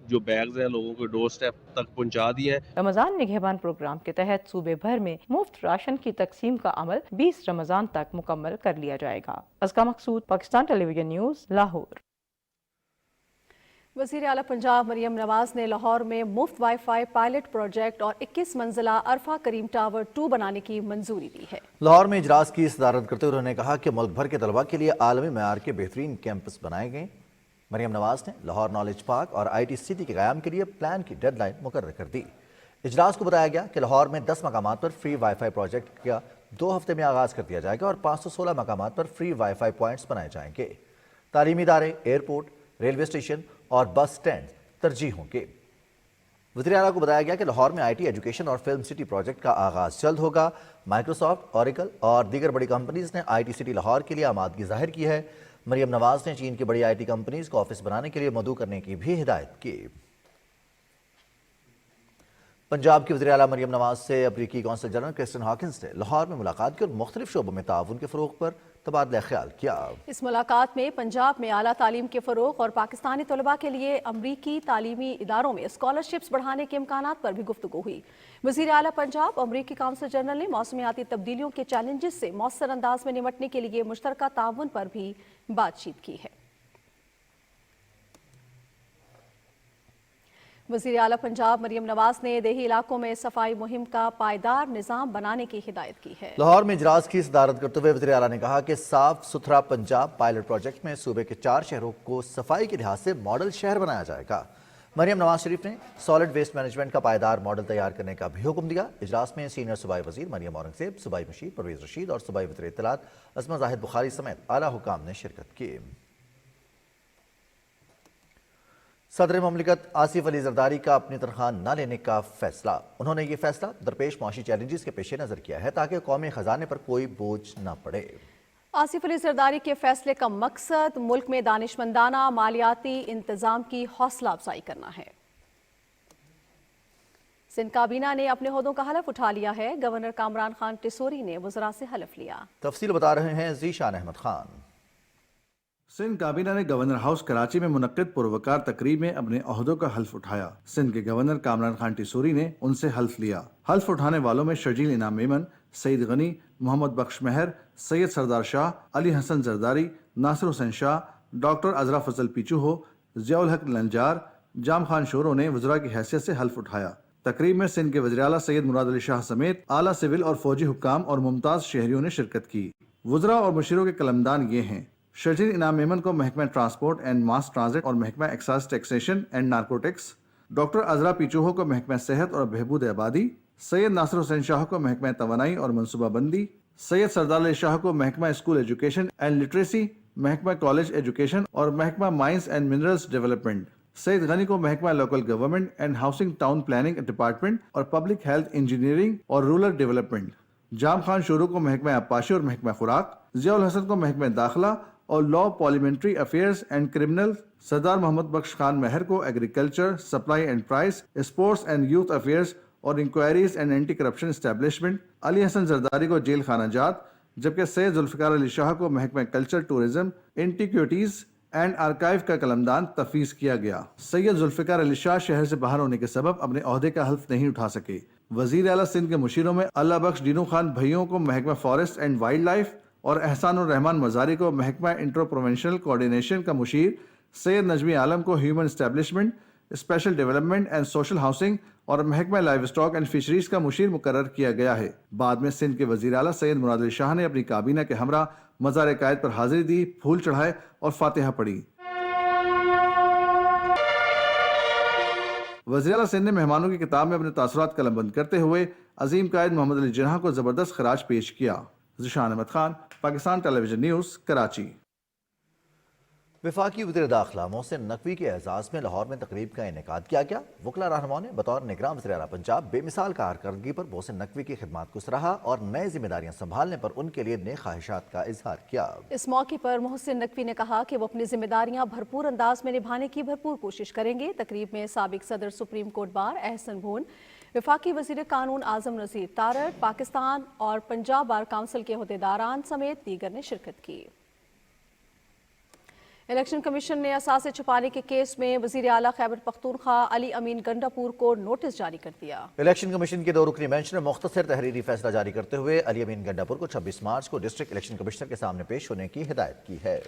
जो बैग्स हैं लोगों के डोर स्टेप तक पहुंचा दिए हैं। रमजान निगहबान प्रोग्राम के तहत सूबे भर में मुफ्त राशन की तकसीम का अमल 20 रमजान तक मुकम्मल कर लिया जाएगा। अस्का मकसूद, पाकिस्तान टेलीविजन न्यूज़, लाहौर। वज़ीर आला पंजाब मरियम नवाज ने लाहौर में मुफ्त वाईफाई पायलट प्रोजेक्ट और 21 मंजिला अरफा करीम टावर 2 बनाने की मंजूरी दी है। लाहौर में इजलास की सदारत करते हुए उन्होंने कहा कि मुल्क भर के तलबा के लिए आलमी मेयार के बेहतरीन कैंपस बनाए गए। मरियम नवाज ने लाहौर नॉलेज पार्क और IT सिटी के क़याम के लिए प्लान की डेडलाइन मुकर्रर कर दी। इजलास को बताया गया कि लाहौर में 10 मकामात पर फ्री वाईफाई प्रोजेक्ट का 2 हफ्ते में आगाज़ कर दिया जाएगा और 516 मकामात पर फ्री वाईफाई पॉइंट्स बनाए जाएंगे। तालीमी इदारे, एयरपोर्ट, रेलवे स्टेशन और बस स्टैंड तरजीह होंगे। वज़ीर आला को बताया गया कि लाहौर में IT एजुकेशन और फिल्म सिटी प्रोजेक्ट का आगाज़ जल्द होगा। माइक्रोसॉफ्ट, ऑरेकल और दीगर बड़ी कंपनीज ने IT सिटी लाहौर के लिए आमादगी जाहिर की है। मरियम नवाज ने चीन की बड़ी IT कंपनीज को ऑफिस बनाने के लिए मदऊ करने की भी हिदायत की। पंजाब की वज़ीर आला मरियम नवाज से अमरीकी कौंसल जनरल क्रिस्टिन हॉकिंस ने लाहौर में मुलाकात की और मुख्तलिफ शोबों में ताउन के फ़रोग़ पर तबादला ख्याल किया। इस मुलाकात में पंजाब में आला तालीम के फ़रोग़ और पाकिस्तानी तलबा के लिए अमरीकी तालीमी इदारों में स्कॉलरशिप्स बढ़ाने के इम्कानात पर भी गुफ्तगू हुई। वज़ीर आला पंजाब अमरीकी कौंसल जनरल ने मौसमियाती तब्दीलियों के चैलेंजेस से मौसर अंदाज में निपटने के लिए मुश्तरका ताउन पर भी बातचीत की है। वज़ीर आला पंजाब मरियम नवाज ने देही इलाकों में सफाई मुहिम का पायदार निज़ाम बनाने की हिदायत की है। लाहौर में इजलास की सदारत करते हुए वज़ीर आला ने कहा कि साफ सुथरा पंजाब पायलट प्रोजेक्ट में सूबे के 4 शहरों को सफाई के लिहाज से मॉडल शहर बनाया जाएगा। मरियम नवाज शरीफ ने सॉलिड वेस्ट मैनेजमेंट का पायदार मॉडल तैयार करने का भी हुक्म दिया। इजलास में सीनियर सूबाई वज़ीर मरियम औरंगज़ेब, सूबाई मशीर परवेज़ रशीद और सूबाई वज़ीर इत्तलात अज़मा ज़ाहिद बुखारी समेत आला हुकाम ने शिरकत की। सदर ममलिकत आसिफ अली जरदारी का अपनी तनख्वाह न लेने का फैसला। उन्होंने ये फैसला दरपेश माशी चैलेंजेस के पेश नज़र किया है ताकि कौमी खजाने पर कोई बोझ न पड़े। आसिफ अली जरदारी के फैसले का मकसद मुल्क में दानिशमंदाना मालियाती इंतजाम की हौसला अफजाई करना है। सिंध काबीना ने अपने ओहदों का हलफ उठा लिया है। गवर्नर कामरान खान टिसोरी ने वज़रा से हलफ लिया। तफसील बता रहे हैं ज़ीशान अहमद खान। सिंध काबीना ने गवर्नर हाउस कराची में मुनक्किद पुरवकार तकरीब में अपने ओहदों का हल्फ उठाया। सिंध के गवर्नर कामरान खान टिसोरी ने उनसे हल्फ लिया। हल्फ उठाने वालों में शर्जील इनाम मेमन, सईद गनी, मोहम्मद बख्श मेहर, सैयद सरदार शाह, अली हसन जरदारी, नासिर हुसैन शाह, डॉक्टर अजरा फजल पीचूहो, ज़ियाउल हक लंजार, जाम खान शोरो ने वज़रा की हैसियत से हल्फ उठाया। तकरीब में सिंध के वज़ीर आला सैयद मुराद अली शाह समेत आला सिविल और फौजी हुक्काम और मुमताज़ शहरियों ने शिरकत की। वज़रा और मुशीरों के कलमदान ये हैं: शर्जील इनाम मेमन को महकमा ट्रांसपोर्ट एंड मास ट्रांजिट और महकमा excise taxation and narcotics, doctor Azra Pechuho को महकमा सेहत और बहबूद आबादी, सैयद नासिर हुसैन शाह को महकमा तवानाई और मनसूबाबंदी, सैयद सरदार अली शाह को महकमा स्कूल एजुकेशन एंड लिटरेसी, महकमा कॉलेज एजुकेशन और महकमा mines and minerals development, Saeed Ghani को महकमा local government and housing town planning department और पब्लिक हेल्थ इंजीनियरिंग और रूरल डेवलपमेंट, जाम खान शोरू को महकमा आबपाशी और महकमा खुराक, जियाउल हसन को महकमा दाखिला और law parliamentary affairs and criminal, Sardar Mohammad Bakhsh Khan Mahar को agriculture, supply and price, sports and youth affairs और inquiries and anti corruption establishment, Ali Hasan Zardari को जेल खाना जात, जबकि सैयद जुल्फिकार अली शाह को महकमा culture, tourism, antiquities and archive का कलमदान तफवीज किया गया। सैयद जुल्फिकार अली शाह शहर से बाहर होने के सबब अपने ओहदे का हल्फ नहीं उठा सके। वजीर आला सिंध के मुशीरों में अल्लाह बख्श डीनू खान भैयों को महकमा फॉरेस्ट एंड वाइल्ड लाइफ और एहसानुर रहमान मजारी को महकमा इंट्रो प्रोविंशियल कोऑर्डिनेशन का मुशीर, सैयद नजमी आलम को human establishment, special development and social housing और महकमा लाइव स्टॉक एंड फिशरीज का मुशीर मुकर्रर किया गया है। बाद में सिंध के वजीर आला सैयद मुराद अली शाह ने अपनी काबीना के हमरा मज़ार कायद पर हाजिरी दी, फूल चढ़ाए और फातिहा पढ़ी। वज़ीर आला सिंध ने मेहमानों की किताब में अपने तासुरात कलमबंद करते हुए अजीम कायद मोहम्मद अली जिन्ना को जबरदस्त खराज पेश किया। Zeeshan Ahmed Khan, Pakistan television news, Karachi. वफाकी वज़ीर दाखिला मोहसिन नकवी के एजाज़ में लाहौर में तकरीब का इनेकाद किया गया। वकला रहनुमाओं ने बतौर निगरान वज़ीर आला पंजाब बेमिसाल कारकर्दगी पर मोहसिन नकवी की खिदमात को सराहा और नए जिम्मेदारियां संभालने पर उनके लिए नेक ख्वाहिशात का इजहार किया। इस मौके पर मोहसिन नकवी ने कहा कि वो अपनी जिम्मेदारियां भरपूर अंदाज में निभाने की भरपूर कोशिश करेंगे। तकरीब में साबिक सदर सुप्रीम कोर्ट बार एहसन भून, वफाकी वज़ीर कानून आज़म नज़ीर तारड़, पाकिस्तान और पंजाब बार काउंसिल के अहदेदारान समेत दीगर ने शिरकत की। इलेक्शन कमीशन ने असासे छुपाने के केस में वज़ीर आला खैबर पख्तूनख्वा अली अमीन गंडापुर को नोटिस जारी कर दिया। इलेक्शन कमीशन के 2 रुकनी बेंच ने मुख्तसर तहरीरी फैसला जारी करते हुए अली अमीन गंडापुर को 26 मार्च को डिस्ट्रिक्ट इलेक्शन कमिश्नर के सामने पेश होने की हिदायत की है।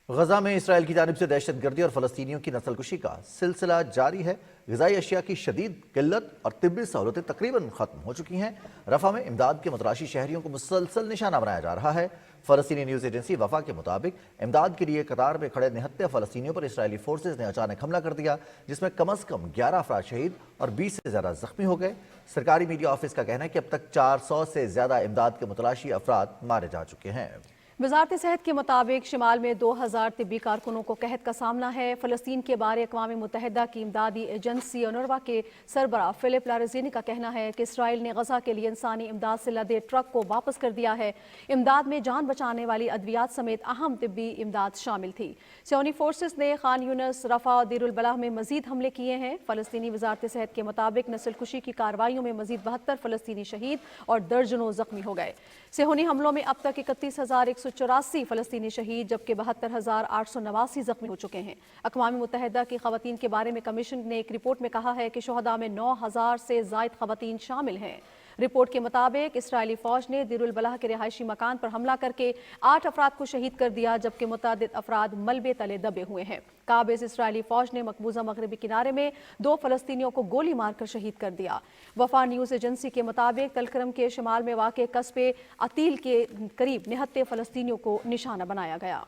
गजा में इसराइल की जानिब से दहशतगर्दी और फलस्तीनियों की नस्लकुशी का सिलसिला जारी है। ग़िज़ाई अशिया की शदीद किल्लत और तिब्बी सहूलतें तकरीबन ख़त्म हो चुकी हैं। रफ़ा में इमदाद के मतराशी शहरियों को मुसलसल निशाना बनाया जा रहा है। फ़लस्तीनी न्यूज़ एजेंसी वफ़ा के मुताबिक इमदाद के लिए कतार में खड़े निहत्ते फ़लस्तीनियों पर इसराइली फोर्सेज ने अचानक हमला कर दिया, जिसमें कम अज़ कम 11 अफराद शहीद और 20 से ज़्यादा ज़ख्मी हो गए। सरकारी मीडिया ऑफिस का कहना है कि अब तक 400 से ज़्यादा इमदाद के मुतलाशी अफराद मारे जा चुके हैं। वजारत सेहत के मुताबिक शिमाल में 2000 तिब्बी कारकुनों को कहत का सामना है। फ़लस्तीन के बारे अक़वाम मुत्तहिदा की इमदादी एजेंसी UNRWA के सरबराह फिलिप लारज़ीनी का कहना है कि इसराइल ने गजा के लिए इंसानी इमदाद से लदे ट्रक को वापस कर दिया है। इमदाद में जान बचाने वाली अद्वियात समेत अहम तिब्बी इमदाद शामिल थी। सियोनी फोर्सेस ने खान यूनस, रफ़ा और दीरुल बलाह में मजीद हमले किए हैं। फ़लस्तीनी वजारत सेहत के मुताबिक नस्लकुशी की कार्रवाइयों में मजीद 72 फ़लस्तीनी शहीद और दर्जनों जख्मी हो गए। सिहोनी हमलों में अब तक 31,184 फ़लस्तीनी शहीद जबकि 72,889 जख्मी हो चुके हैं। अक़वाम मुत्तहिदा की ख़वातीन के बारे में कमीशन ने एक रिपोर्ट में कहा है कि शुहदा में 9,000 से ज़ायद ख़वातीन शामिल हैं। रिपोर्ट के मुताबिक इसराइली फ़ौज ने दीरुल बलाह के रिहायशी मकान पर हमला करके 8 अफराद को शहीद कर दिया, जबकि मुतअद्दिद अफराद मलबे तले दबे हुए हैं। काबिज़ इसराइली फ़ौज ने मकबूजा मगरबी किनारे में 2 फ़लस्तीनियों को गोली मारकर शहीद कर दिया। वफा न्यूज़ एजेंसी के मुताबिक तलकरम के शिमाल में वाक़े कस्बे अतील के करीब निहत्ते फ़लस्तीनियों को निशाना बनाया गया।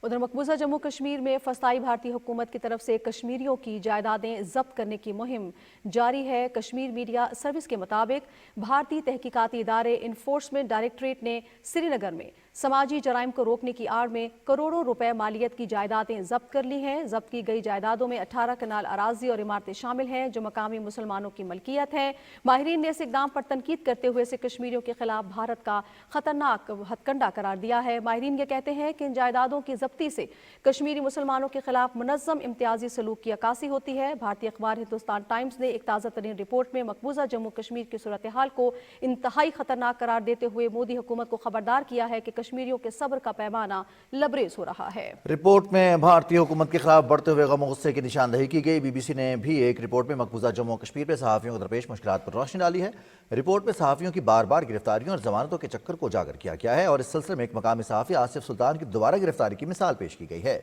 उधर मकबूजा जम्मू कश्मीर में फसाई भारतीय हुकूमत की तरफ से कश्मीरियों की जायदादें जब्त करने की मुहिम जारी है। कश्मीर मीडिया सर्विस के मुताबिक भारतीय तहकीकाती इदारे इन्फोर्समेंट डायरेक्टरेट ने श्रीनगर में समाजी जराइम को रोकने की आड़ में करोड़ों रुपए मालियत की जायदादें जब्त कर ली हैं। जब्त की गई जायदादों में 18 कनाल अराजी और इमारतें शामिल हैं जो मकामी मुसलमानों की मलकियत हैं। माहिरीन ने इस इक़दाम पर तनकीद करते हुए इसे कश्मीरियों के खिलाफ भारत का खतरनाक हथकंडा करार दिया है। माहिरीन ये कहते हैं कि इन जायदादों की जब्ती से कश्मीरी मुसलमानों के खिलाफ मुनज़्ज़म इम्तियाजी सलूक की अक्कासी होती है। भारतीय अखबार हिंदुस्तान टाइम्स ने एक ताज़ा तरीन रिपोर्ट में मकबूजा जम्मू कश्मीर की सूरत हाल को इंतहाई खतरनाक करार देते हुए मोदी हुकूमत को खबरदार किया है कि कश्मीरियों के सब्र का पैमाना लबरेज हो रहा है। रिपोर्ट में भारतीय हुकूमत के खिलाफ बढ़ते हुए गम और गुस्से की निशानदही की गई। BBC ने भी एक रिपोर्ट में मकबूजा जम्मू कश्मीर में सहाफ़ियों को दरपेश मुश्किलात पर रोशनी डाली है। रिपोर्ट में सहाफ़ियों की बार बार गिरफ्तारियों और जमानतों के चक्कर को उजागर किया गया है और इस सिलसिले में एक मकामी सहाफ़ी आसिफ सुल्तान की दोबारा गिरफ्तारी की मिसाल पेश की गई है।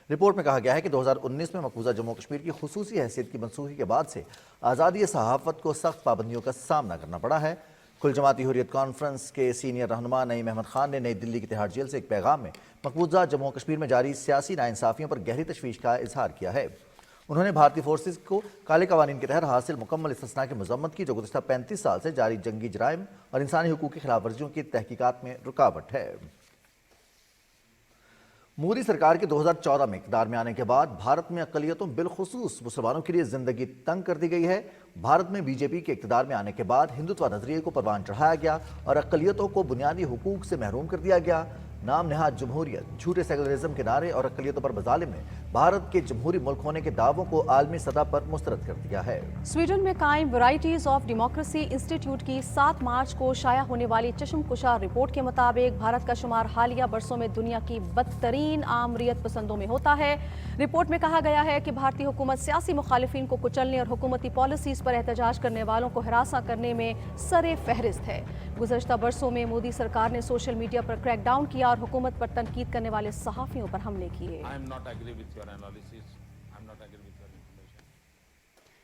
रिपोर्ट में कहा गया है कि 2019 में मकबूजा जम्मू कश्मीर की खुसूसी हैसियत की मनसूखी के बाद से आज़ादी सहाफ़त को सख्त पाबंदियों का सामना करना पड़ा है। कुल जमाती हुर्रियत कॉन्फ्रेंस के सीनियर रहनुमा नईम अहमद खान ने नई दिल्ली की तिहाड़ जेल से एक पैगाम में मकबूजा जम्मू कश्मीर में जारी सियासी नाइंसाफ़ियों पर गहरी तशवीश का इजहार किया है। उन्होंने भारतीय फोर्सेज को काले कवानीन के तहत हासिल मुकम्मल इस्तिस्ना की मज़म्मत की जो गुज़िश्ता 35 साल से जारी जंगी जराइम और इंसानी हुकूक़ की खिलाफ वर्जियों की तहकीकात में रुकावट है। مودی سرکار کے 2014 میں اقتدار میں آنے کے بعد بھارت میں اقلیتوں بالخصوص مسلمانوں کے لیے زندگی تنگ کر دی گئی ہے۔ بھارت میں بی جے پی کے اقتدار میں آنے کے بعد ہندوتوا نظریے کو پروان چڑھایا گیا اور اقلیتوں کو بنیادی حقوق سے محروم کر دیا گیا۔ نام نہاد جمہوریت، جھوٹے سیکولرزم کے نعرے اور اقلیتوں پر مظالم نے بھارت کے جمہوری ملک ہونے کے دعووں کو عالمی سطح پر مسترد کر دیا ہے۔ سویڈن میں قائم ورائٹیز آف ڈیموکریسی انسٹیٹیوٹ کی 7 مارچ کو شائع ہونے والی چشم کشا رپورٹ کے مطابق بھارت کا شمار حالیہ برسوں میں دنیا کی بدترین عامریت پسندوں میں ہوتا ہے۔ رپورٹ میں کہا گیا ہے کہ بھارتی حکومت سیاسی مخالفین کو کچلنے اور حکومتی پالیسیز پر احتجاج کرنے والوں کو ہراساں کرنے میں سر فہرست ہے۔ گزشتہ برسوں میں مودی سرکار نے سوشل میڈیا پر کریک ڈاؤن کیا اور حکومت پر تنقید کرنے والے صحافیوں پر حملے کیے۔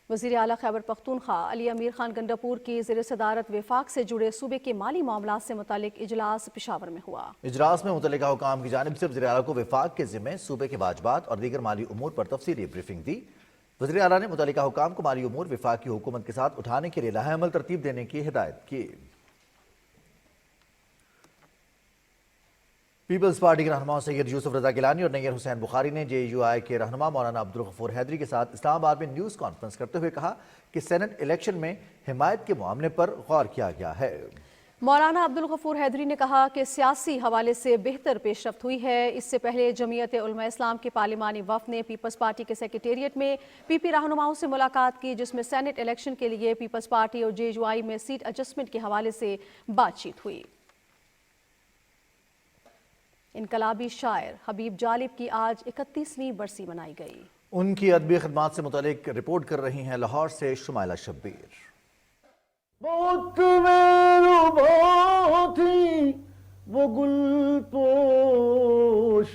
وزیر اعلیٰ خیبر پختونخوا علی امیر خان گنڈاپور کی زیر صدارت وفاق سے جڑے صوبے کے مالی معاملات سے متعلق اجلاس پشاور میں ہوا۔ اجلاس میں متعلقہ حکام کی جانب سے وزیر اعلیٰ کو وفاق کے ذمے صوبے کے واجبات اور دیگر مالی امور پر تفصیلی بریفنگ دی۔ وزیر اعلیٰ نے متعلقہ حکام کو مالی امور وفاق کی حکومت کے ساتھ اٹھانے کے لیے لائحہ عمل ترتیب دینے کی ہدایت کی۔ پیپلز پارٹی کے رہنما سید یوسف رضا گیلانی اور نیر حسین بخاری نے جے یو آئی کے رہنما مولانا عبدالغفور حیدری کے ساتھ اسلام آباد میں نیوز کانفرنس کرتے ہوئے کہا کہ سینٹ الیکشن میں حمایت کے معاملے پر غور کیا گیا ہے۔ مولانا عبدالغفور حیدری نے کہا کہ سیاسی حوالے سے بہتر پیش رفت ہوئی ہے۔ اس سے پہلے جمعیت علماء اسلام کے پارلیمانی وفد نے پیپلز پارٹی کے سیکریٹریٹ میں پی پی رہنماؤں سے ملاقات کی، جس میں سینٹ الیکشن کے لیے پیپلز پارٹی اور جے یو آئی میں سیٹ ایڈجسٹمنٹ کے حوالے سے بات چیت ہوئی۔ انقلابی شاعر حبیب جالب کی آج 31ویں برسی منائی گئی۔ ان کی ادبی خدمات سے متعلق رپورٹ کر رہی ہیں لاہور سے شمائلہ شبیر۔ بہت محبوب تھی وہ گل پوش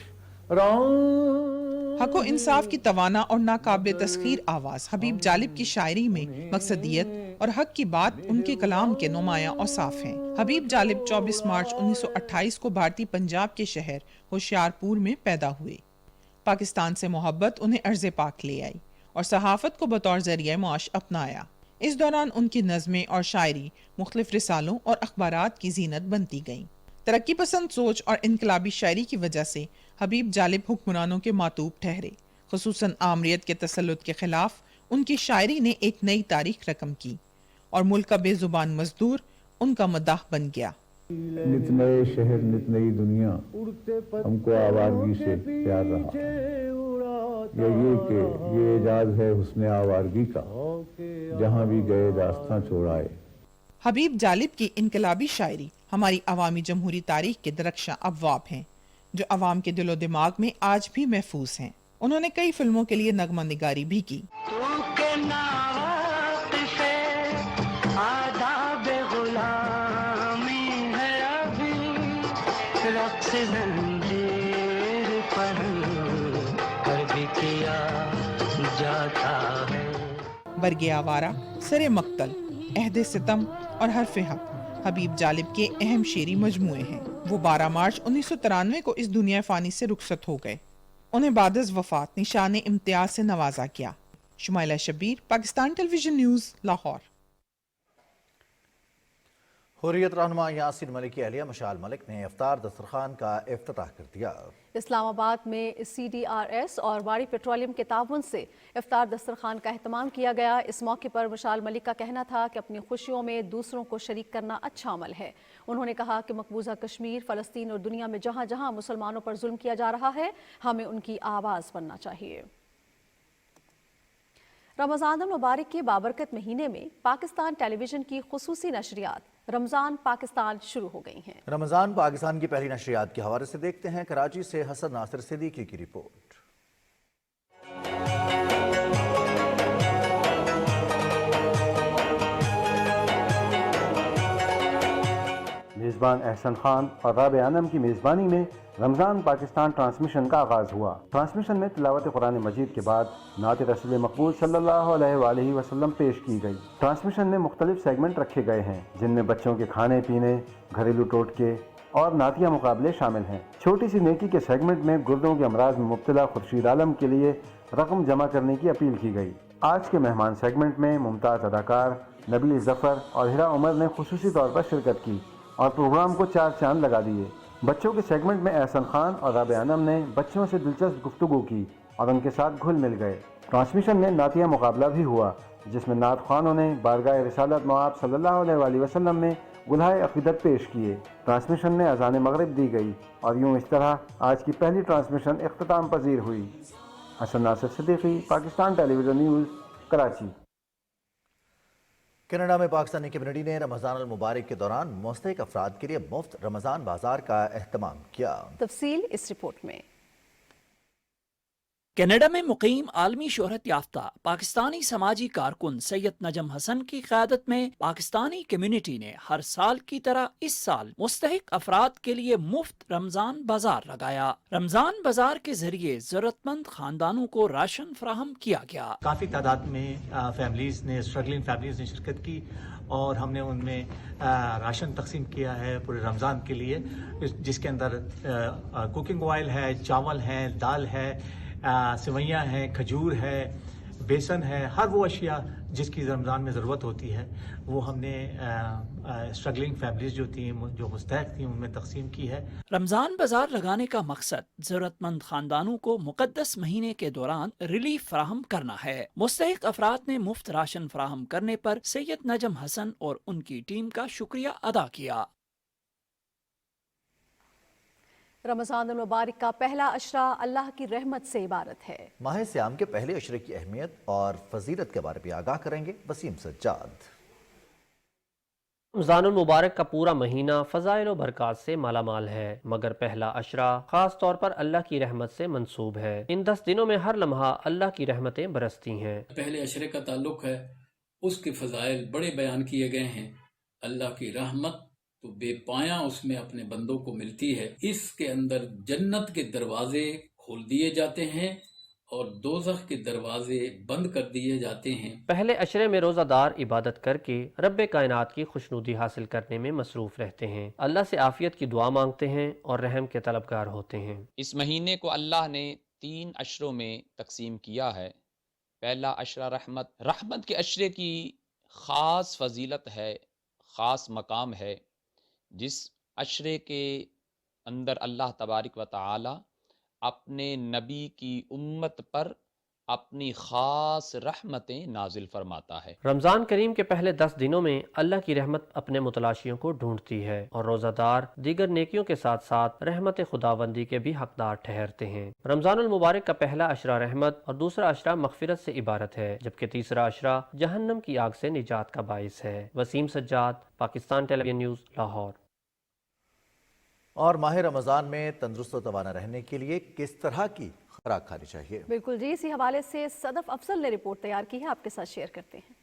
حق و انصاف کی توانا اور ناقابل تسخیر آواز حبیب جالب کی شاعری میں مقصدیت اور حق کی بات ان کے کلام کے نمایاں اوصاف ہیں۔ حبیب جالب 24 مارچ 1928 کو بھارتی پنجاب کے شہر ہوشیارپور میں پیدا ہوئے۔ پاکستان سے محبت انہیں ارض پاک لے آئی اور صحافت کو بطور ذریعہ معاش اپنایا۔ اس دوران ان کی نظمیں اور شاعری مختلف رسالوں اور اخبارات کی زینت بنتی گئیں۔ ترقی پسند سوچ اور انقلابی شاعری کی وجہ سے حبیب جالب حکمرانوں کے ماتوب ٹھہرے، خصوصاً آمریت کے تسلط کے خلاف ان کی شاعری نے ایک نئی تاریخ رقم کی اور ملک کا بے زبان مزدور ان کا مداح بن گیا۔ نت نئے شہر نت نئی دنیا، ہم کو آوارگی سے پیار رہا، یا یہ کہ یہ اعجاز ہے حسن آوارگی کا، جہاں بھی گئے داستاں چھوڑائے۔ حبیب جالب کی انقلابی شاعری ہماری عوامی جمہوری تاریخ کے درخشاں ابواب ہیں جو عوام کے دل و دماغ میں آج بھی محفوظ ہیں۔ انہوں نے کئی فلموں کے لیے نغمہ نگاری بھی کی۔ برگ آوارہ، سر مقتل، عہد ستم اور حرف حق حبیب جالب کے اہم شعری مجموعے ہیں۔ وہ 12 مارچ 1993 کو اس دنیا فانی سے رخصت ہو گئے۔ انہیں بعد از وفات نشان امتیاز سے نوازا گیا۔ شمائلہ شبیر، پاکستان ٹیلی ویژن نیوز، لاہور۔ حریت رہنما یاسین ملک کی اہلیہ مشال ملک نے افطار دسترخوان کا افتتاح کر دیا۔ اسلام آباد میں CDRS اور واڑی پیٹرولیم کے تعاون سے افطار دسترخوان کا اہتمام کیا گیا۔ اس موقع پر مشال ملک کا کہنا تھا کہ اپنی خوشیوں میں دوسروں کو شریک کرنا اچھا عمل ہے۔ انہوں نے کہا کہ مقبوضہ کشمیر، فلسطین اور دنیا میں جہاں جہاں مسلمانوں پر ظلم کیا جا رہا ہے، ہمیں ان کی آواز بننا چاہیے۔ رمضان المبارک کے بابرکت مہینے میں پاکستان ٹیلی ویژن کی خصوصی نشریات رمضان پاکستان شروع ہو گئی ہیں۔ رمضان پاکستان کی پہلی نشریات کے حوالے سے دیکھتے ہیں کراچی سے حسن ناصر صدیقی کی رپورٹ۔ میزبان احسن خان اور رابع انم کی میزبانی میں رمضان پاکستان ٹرانسمیشن کا آغاز ہوا۔ ٹرانسمیشن میں تلاوت قرآن مجید کے بعد نعت رسول مقبول صلی اللہ علیہ وآلہ وسلم پیش کی گئی۔ ٹرانسمیشن میں مختلف سیگمنٹ رکھے گئے ہیں جن میں بچوں کے کھانے پینے، گھریلو ٹوٹکے اور نعتیہ مقابلے شامل ہیں۔ چھوٹی سی نیکی کے سیگمنٹ میں گردوں کے امراض میں مبتلا خورشید عالم کے لیے رقم جمع کرنے کی اپیل کی گئی۔ آج کے مہمان سیگمنٹ میں ممتاز اداکار نبیل ظفر اور ہیرا عمر نے خصوصی طور پر شرکت کی اور پروگرام کو 4 چاند لگا دیے۔ बच्चों के सेगमेंट में एहसन खान और राबिया अनम ने बच्चों से दिलचस्प गुफ्तगू की और उनके साथ घुल मिल गए। ट्रांसमिशन में नातिया मुकाबला भी हुआ जिसमें नात ख्वानों ने बारगाह रिसालत मआब सल्लल्लाहु अलैहि वसल्लम में गुलहाए अक़ीदत पेश किए। ट्रांसमिशन में अज़ान मगरिब दी गई और यूँ इस तरह आज की पहली ट्रांसमिशन इख्तिताम पजीर हुई। Hasan Nasir Siddiqui, Pakistan television news, Karachi. Canada में पाकिस्तानी कम्युनिटी ने रमज़ान अल मुबारक के दौरान मुस्तहिक अफराद के लिए मुफ्त रमज़ान बाजार का एहतमाम किया। तफसील इस रिपोर्ट में। कनाडा में मुकीम आलमी शोहरत याफ्ता पाकिस्तानी समाजी कारकुन सैयद नजम हसन की क़यादत में पाकिस्तानी कम्युनिटी ने हर साल की तरह इस साल मुस्तहिक अफराद के लिए मुफ्त रमजान बाजार लगाया। रमजान बाजार के जरिए जरूरतमंद खानदानों को राशन फराहम किया गया। काफ़ी तादाद में फैमिलीज़ ने, स्ट्रगलिंग फैमिलीज़ ने शिरकत की और हमने उनमें राशन तकसीम किया है पूरे रमज़ान के लिए, जिसके अंदर कुकिंग ऑयल है, चावल है, दाल है, सेवइयाँ हैं, खजूर है, बेसन है, हर वो अशिया जिसकी रमज़ान में ज़रूरत होती है वो हमने स्ट्रगलिंग फैमिलीज़ जो थी, जो मुस्तहिक थी, उनमें तकसीम की है। रमज़ान बाजार लगाने का मकसद ज़रूरतमंद खानदानों को मुक़द्दस महीने के दौरान रिलीफ फराहम करना है। मुस्तहिक अफराद ने मुफ्त राशन फराहम करने पर सैयद नजम हसन और उनकी टीम का शुक्रिया अदा किया। रमज़ान अल मुबारक का पहला अशरा अल्लाह की रहमत से इबारत है। माह सियाम के पहले अशरे की अहमियत और फजीलत के बारे में आगाह करेंगे वसीम सज्जाद। रमज़ान अल मुबारक का पूरा महीना फ़ज़ाइल व बरक़ात से मालामाल है, मगर पहला अशरा ख़ास तौर पर अल्लाह की रहमत से मंसूब है। इन 10 दिनों में हर लम्हा अल्लाह की रहमतें बरसती हैं। पहले अशरे का ताल्लुक है, उसके फ़ज़ाइल बड़े बयान किए गए हैं। अल्लाह की रहमत तो बेपाया उसमें अपने बंदों को मिलती है। इसके अंदर जन्नत के दरवाजे खोल दिए जाते हैं और दोज़ख के दरवाजे बंद कर दिए जाते हैं। पहले अशरे में रोज़ादार इबादत करके रब्बे कायनात की खुशनुदी हासिल करने में मसरूफ रहते हैं, अल्लाह से आफियत की दुआ मांगते हैं और रहम के तलबगार होते हैं। इस महीने को अल्लाह ने 3 अशरों में तकसीम किया है। पहला अशरा रहमत के अशरे की ख़ास फजीलत है, ख़ास मकाम है। जिस अशरे के अंदर अल्लाह तबारिक व तआला अपने नबी की उम्मत पर अपनी ख़ास रहमतें नाजिल फरमाता है। रमज़ान करीम के पहले 10 दिनों में अल्लाह की रहमत अपने मुतलाशियों को ढूंढती है और रोज़ादार दीगर नेकियों के साथ साथ रहमत खुदाबंदी के भी हकदार ठहरते हैं। रमज़ान अल मुबारक का पहला अशरा रहमत और दूसरा अशरा मग़फ़िरत से इबारत है, जबकि तीसरा अशरा जहन्नम की आग से निजात का बाइस है। Waseem Sajjad, Pakistan television news, Lahore. और माह रमज़ान में तंदुरुस्त और तवाना रहने के लिए किस तरह की खुराक खानी चाहिए? बिल्कुल जी, इसी हवाले से सदफ अफजल ने रिपोर्ट तैयार की है, आपके साथ शेयर करते हैं।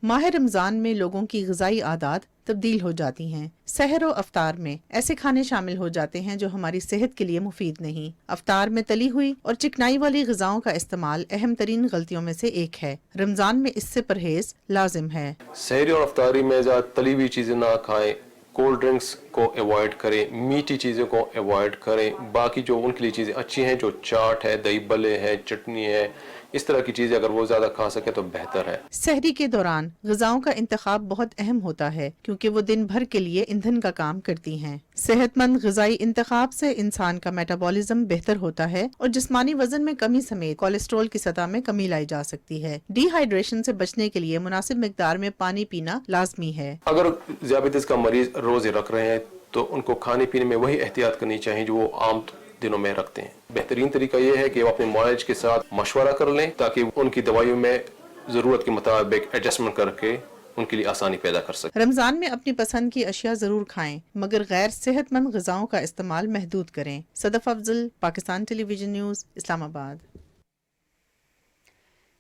माह रमज़ान में लोगों की ग़िज़ाई आदत तब्दील हो जाती हैं। सहर और अफ्तार में ऐसे खाने शामिल हो जाते हैं जो हमारी सेहत के लिए मुफीद नहीं। अफ्तार में तली हुई और चिकनाई वाली ग़िज़ाओं का इस्तेमाल अहम तरीन गलतियों में से एक है। रमज़ान में इससे परहेज लाजिम है। सहरी और अफ्तारी में ज़्यादा तली हुई चीज़ें ना खाएं, कोल्ड ड्रिंक्स को अवॉइड करें, मीठी चीज़ों को अवॉइड करें। बाकी जो उनके लिए चीज़ें अच्छी हैं, जो चाट है, दही बल्ले है, चटनी है, इस तरह की चीज़ें अगर वो ज़्यादा खा सके तो बेहतर है। सहरी के दौरान ग़िज़ाओं का इंतखाब बहुत अहम होता है क्योंकि वो दिन भर के लिए ईंधन का काम करती हैं। सेहतमंद ग़िज़ाई इंतखाब से इंसान का मेटाबॉलिज्म बेहतर होता है और जिस्मानी वजन में कमी समेत कोलेस्ट्रॉल की सतह में कमी लाई जा सकती है। डिहाइड्रेशन से बचने के लिए मुनासिब मिकदार में पानी पीना लाजमी है। अगर ज़ियाबतीस का मरीज रोज़े रख रहे हैं तो उनको खाने पीने में वही एहतियात करनी चाहिए जो वो आम दिनों में रखते हैं। बेहतरीन तरीका ये है कि वो अपने मुआलिज के साथ मशवरा कर लें ताकि उनकी दवाइयों में ज़रूरत के मुताबिक एडजस्टमेंट करके उनके लिए आसानी पैदा कर सकें। रमज़ान में अपनी पसंद की अशिया ज़रूर खाएं, मगर गैर सेहतमंद ग़िज़ाओं का इस्तेमाल महदूद करें। Sadaf Afzal, Pakistan television news, Islamabad.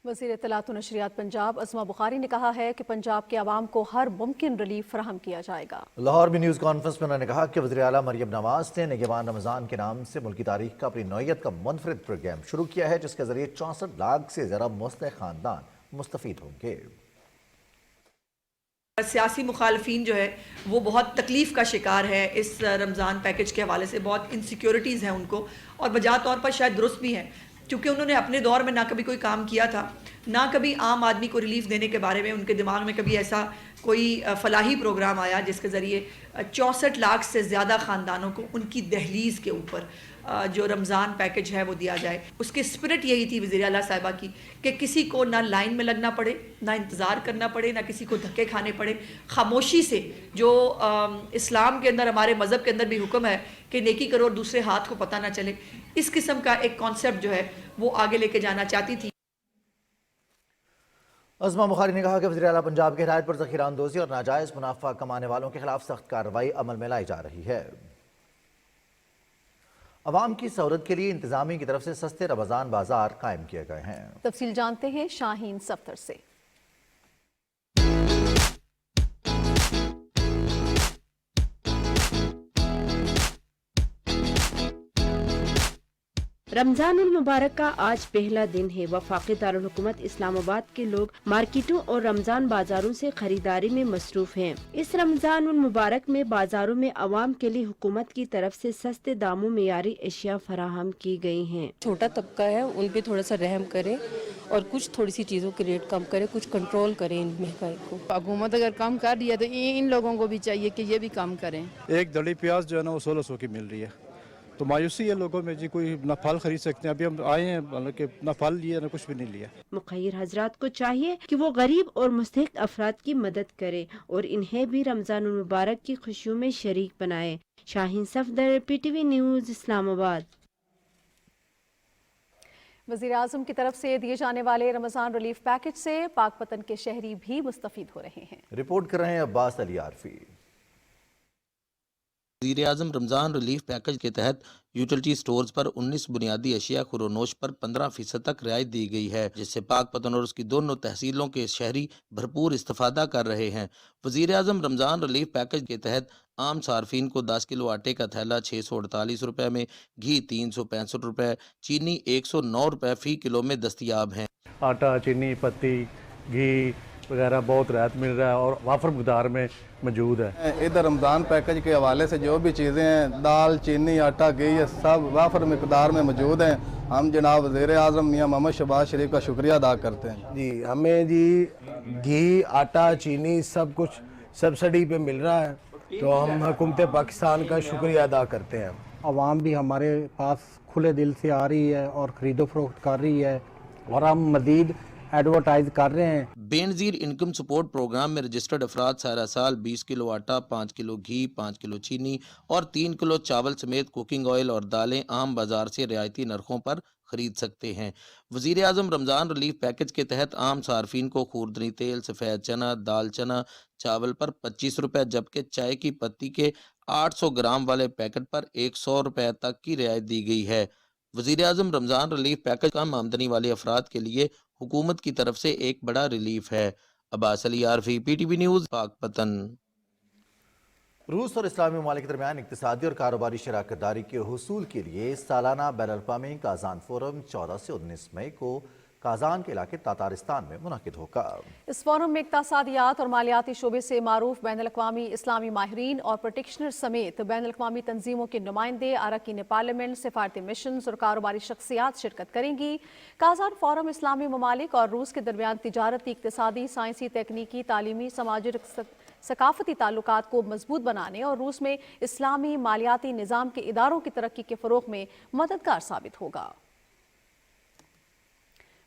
वज़ीर इत्तलात व नशरियात पंजाब अज़मा बुखारी ने कहा है कि पंजाब के अवाम को हर मुमकिन रिलीफ फराहम किया जाएगा। लाहौर में न्यूज़ कॉन्फ्रेंस में उन्होंने कहा कि वज़ीर आला मरियम नवाज ने निगहबान रमज़ान के नाम से मुल्की तारीख का अपनी नौयत का मुनफरिद प्रोग्राम शुरू किया है, जिसके ज़रिए 64 लाख से ज़्यादा मुस्लिम ख़ानदान मुस्तफ़ीद होंगे। सियासी मुखालफीन जो है वो बहुत तकलीफ़ का शिकार है इस रमज़ान पैकेज के हवाले से, बहुत इनसिक्योरिटीज़ हैं उनको और बजा तौर पर शायद दुरुस्त भी हैं। چونکہ انہوں نے اپنے دور میں نہ کبھی کوئی کام کیا تھا، نہ کبھی عام آدمی کو ریلیف دینے کے بارے میں ان کے دماغ میں کبھی ایسا کوئی فلاحی پروگرام آیا جس کے ذریعے 64 لاکھ سے زیادہ خاندانوں کو ان کی دہلیز کے اوپر جو رمضان پیکج ہے وہ دیا جائے. اس کی اسپرٹ یہی تھی وزیر اعلیٰ صاحبہ کی کہ کسی کو نہ لائن میں لگنا پڑے، نہ انتظار کرنا پڑے، نہ کسی کو دھکے کھانے پڑے. خاموشی سے جو اسلام کے اندر، ہمارے مذہب کے اندر بھی حکم ہے کہ نیکی کرو اور دوسرے ہاتھ کو پتہ نہ چلے، اس قسم کا ایک کانسیپٹ جو ہے وہ آگے لے کے جانا چاہتی تھی. عظمہ بخاری نے کہا کہ وزیر اعلیٰ پنجاب کی ہدایت پر ذخیرہ اندوزی اور ناجائز منافع کمانے والوں کے خلاف سخت کارروائی عمل میں لائی جا رہی ہے. عوام کی سہولت کے لیے انتظامیہ کی طرف سے سستے رمضان بازار قائم کیے گئے ہیں. تفصیل جانتے ہیں شاہین سفتر سے. رمضان المبارک کا آج پہلا دن ہے. وفاقی دارالحکومت اسلام آباد کے لوگ مارکیٹوں اور رمضان بازاروں سے خریداری میں مصروف ہیں. اس رمضان المبارک میں بازاروں میں عوام کے لیے حکومت کی طرف سے سستے داموں معیاری اشیاء فراہم کی گئی ہیں. چھوٹا طبقہ ہے ان پہ تھوڑا سا رحم کریں اور کچھ تھوڑی سی چیزوں کے ریٹ کم کریں، کچھ کنٹرول کریں ان مہنگائی کو. حکومت اگر کم کر رہی ہے تو ان لوگوں کو بھی چاہیے کہ یہ بھی کم کریں. ایک دڑی پیاز جو ہے نا وہ 1600 کی مل رہی ہے، تو مایوسی ہے لوگوں میں جی. کوئی نہ پھل خرید سکتے ہیں، ابھی ہم آئے ہیں حالانکہ نہ پھل لیا نہ کچھ بھی نہیں لیا. مخیر حضرات کو چاہیے کہ وہ غریب اور مستحق افراد کی مدد کرے اور انہیں بھی رمضان المبارک کی خوشیوں میں شریک بنائے. شاہین صفدر، PTV نیوز، اسلام آباد. وزیر اعظم کی طرف سے دیے جانے والے رمضان ریلیف پیکج سے پاک پتن کے شہری بھی مستفید ہو رہے ہیں. رپورٹ کر رہے ہیں عباس علی عارفی. وزیر اعظم رمضان ریلیف پیکج کے تحت یوٹیلٹی سٹورز پر 19 بنیادی اشیاء خورونوش پر 15% تک رعایت دی گئی ہے، جس سے پاک پتن اور اس کی دونوں تحصیلوں کے شہری بھرپور استفادہ کر رہے ہیں. وزیر اعظم رمضان ریلیف پیکج کے تحت عام صارفین کو 10 کلو آٹے کا تھیلا 648 روپے میں، گھی 365 روپے، چینی 109 روپے فی کلو میں دستیاب ہیں. آٹا، چینی، پتی، گھی وغیرہ بہت رعایت مل رہا ہے اور وافر مقدار میں موجود ہے. ادھر رمضان پیکج کے حوالے سے جو بھی چیزیں ہیں، دال، چینی، آٹا، گھی، یہ سب وافر مقدار میں موجود ہیں. ہم جناب وزیر اعظم میاں محمد شہباز شریف کا شکریہ ادا کرتے ہیں. جی ہمیں جی گھی، آٹا، چینی سب کچھ سبسڈی پہ مل رہا ہے، تو ہم حکومت پاکستان کا شکریہ ادا کرتے ہیں. عوام بھی ہمارے پاس کھلے دل سے آ رہی ہے اور خرید و فروخت کر رہی ہے اور ہم مزید ایڈورٹائز کر رہے ہیں. بے نظیر انکم سپورٹ پروگرام میں رجسٹرڈ افراد سارا سال 20 کلو آٹا، 5 کلو گھی، 5 کلو چینی اور 3 کلو چاول سمیت کوکنگ آئل اور دالیں عام بازار سے رعایتی نرخوں پر خرید سکتے ہیں. وزیر اعظم رمضان ریلیف پیکج کے تحت عام صارفین کو خوردنی تیل، سفید چنا، دال چنا، چاول پر 25 روپے جبکہ چائے کی پتی کے 800 گرام والے پیکٹ پر 100 روپے تک کی رعایت دی گئی ہے. وزیر اعظم رمضان ریلیف پیکج کم آمدنی والے افراد کے لیے حکومت کی طرف سے ایک بڑا ریلیف ہے. عباس علی عارفی، PTV نیوز، پاک پتن. روس اور اسلامی ممالک کے درمیان اقتصادی اور کاروباری شراکت داری کے حصول کے لیے سالانہ بین الاقوامی کازان فورم 14 سے 19 مئی کو کازان کے علاقے تاتارستان میں منعقد ہوگا. اس فورم میں اقتصادیات اور مالیاتی شعبے سے معروف بین الاقوامی اسلامی ماہرین اور پریکٹیشنر سمیت بین الاقوامی تنظیموں کے نمائندے، اراکین پارلیمنٹ، سفارتی مشنز اور کاروباری شخصیات شرکت کریں گی. کازان فورم اسلامی ممالک اور روس کے درمیان تجارتی، اقتصادی، سائنسی، تکنیکی، تعلیمی، سماجی اور ثقافتی تعلقات کو مضبوط بنانے اور روس میں اسلامی مالیاتی نظام کے اداروں کی ترقی کے فروغ میں مددگار ثابت ہوگا.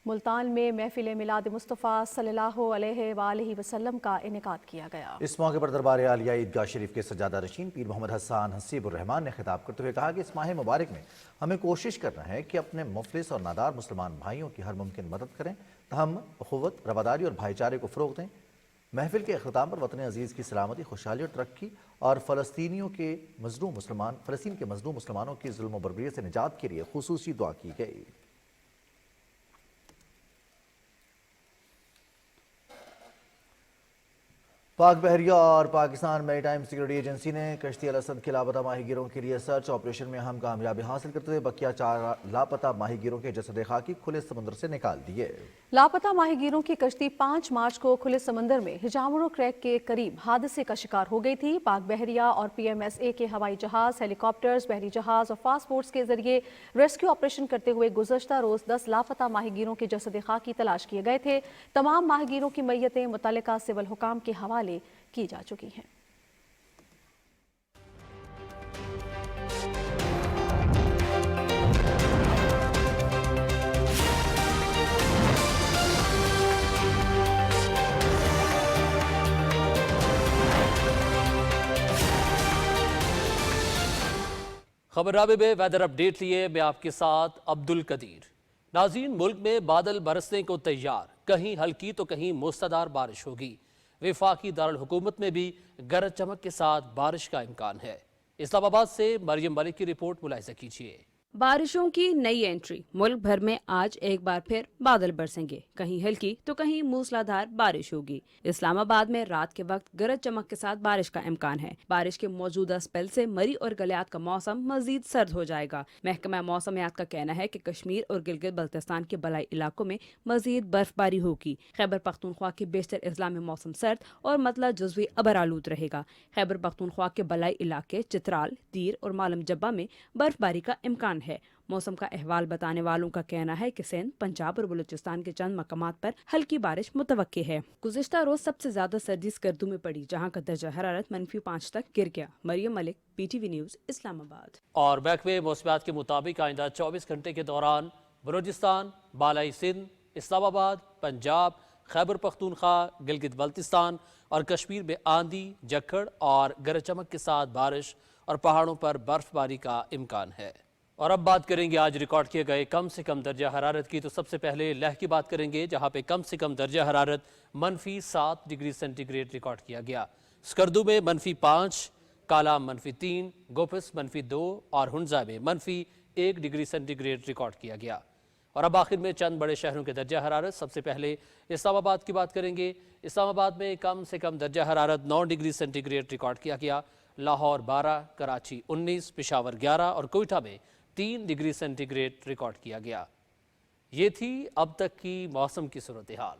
ملتان میں محفل میلاد مصطفیٰ صلی اللہ علیہ وآلہ وسلم کا انعقاد کیا گیا. اس موقع پر دربار عالیہ عیدگاہ شریف کے سجادہ نشین پیر محمد حسان حسیب الرحمان نے خطاب کرتے ہوئے کہا کہ اس ماہ مبارک میں ہمیں کوشش کرنا ہے کہ اپنے مفلس اور نادار مسلمان بھائیوں کی ہر ممکن مدد کریں، تاہم اخوت، رواداری اور بھائی چارے کو فروغ دیں. محفل کے اختتام پر وطن عزیز کی سلامتی، خوشحالی اور ترقی اور فلسطین کے مظلوم مسلمانوں کی ظلم و بربریت سے نجات کے لیے خصوصی دعا کی گئی. پاک بحریہ اور پاکستان میری ٹائم سیکورٹی ایجنسی نے کشتی الاسد کے لاپتہ ماہی گیروں کے لیے سرچ آپریشن میں اہم کامیابی حاصل کرتے ہوئے بقیہ 4 لاپتہ ماہی گیروں کے جسد خاکی کھلے سمندر سے نکال دیے۔ لاپتہ ماہی گیروں کی کشتی 5 مارچ کو کھلے سمندر میں ہجامرو کریک کے قریب حادثے کا شکار ہو گئی تھی۔ پاک بحریہ اور PMSA کے ہوائی جہاز، ہیلی کاپٹرز، بحری جہاز اور فاسٹ بوٹس کے ذریعے ریسکیو آپریشن کرتے ہوئے گزشتہ روز 10 لاپتہ ماہی گیروں کے جسد خاکی تلاش کیے گئے تھے۔ تمام ماہی گیروں کی میتیں متعلقہ سول حکام کے حوالے کی جا چکی ہیں۔ خبر رابع میں ویدر اپڈیٹ لیے میں آپ کے ساتھ عبد القدیر۔ ناظرین، ملک میں بادل برسنے کو تیار، کہیں ہلکی تو کہیں موسلادھار بارش ہوگی۔ وفاقی دارالحکومت میں بھی گرج چمک کے ساتھ بارش کا امکان ہے۔ اسلام آباد سے مریم ملک کی رپورٹ ملاحظہ کیجیے۔ بارشوں کی نئی انٹری، ملک بھر میں آج ایک بار پھر بادل برسیں گے، کہیں ہلکی تو کہیں موسلادھار بارش ہوگی۔ اسلام آباد میں رات کے وقت گرج چمک کے ساتھ بارش کا امکان ہے۔ بارش کے موجودہ سپیل سے مری اور گلیات کا موسم مزید سرد ہو جائے گا۔ محکمہ موسمیات کا کہنا ہے کہ کشمیر اور گلگت بلتستان کے بالائی علاقوں میں مزید برف باری ہوگی۔ خیبر پختونخوا کے بیشتر اضلاع میں موسم سرد اور مطلع جزوی ابر آلود رہے گا۔ خیبر پختونخوا کے بالائی علاقے چترال، دیر اور مالم جبہ میں برف باری کا امکان ہے۔ موسم کا احوال بتانے والوں کا کہنا ہے کہ سندھ، پنجاب اور بلوچستان کے چند مقامات پر ہلکی بارش متوقع ہے۔ گزشتہ روز سب سے زیادہ سردی سکردو میں پڑی، جہاں کا درجہ حرارت -5 تک گر گیا۔ مریم ملک، PTV نیوز، اسلام آباد۔ اور محکمہ موسمیات کے مطابق آئندہ 24 گھنٹے کے دوران بلوچستان، بالائی سندھ، اسلام آباد، پنجاب، خیبر پختونخوا، گلگت بلتستان اور کشمیر میں آندھی، جھکڑ اور گرج چمک کے ساتھ بارش اور پہاڑوں پر برف باری کا امکان ہے۔ اور اب بات کریں گے آج ریکارڈ کیے گئے کم سے کم درجہ حرارت کی۔ تو سب سے پہلے لیہ کی بات کریں گے، جہاں پہ کم سے کم درجہ حرارت -7 ڈگری سینٹی گریڈ ریکارڈ کیا گیا۔ سکردو میں -5، کالام -3، گوپس -2 اور ہنزا میں -1 ڈگری سینٹی گریڈ ریکارڈ کیا گیا۔ اور اب آخر میں چند بڑے شہروں کے درجہ حرارت۔ سب سے پہلے اسلام آباد کی بات کریں گے۔ اسلام آباد میں کم سے کم درجہ حرارت 9 ڈگری سینٹی گریڈ ریکارڈ کیا گیا۔ لاہور 12، کراچی 19، پشاور 11 اور کوئٹہ میں 3 ڈگری سینٹی گریڈ ریکارڈ کیا گیا۔ یہ تھی اب تک کی موسم کی صورتحال۔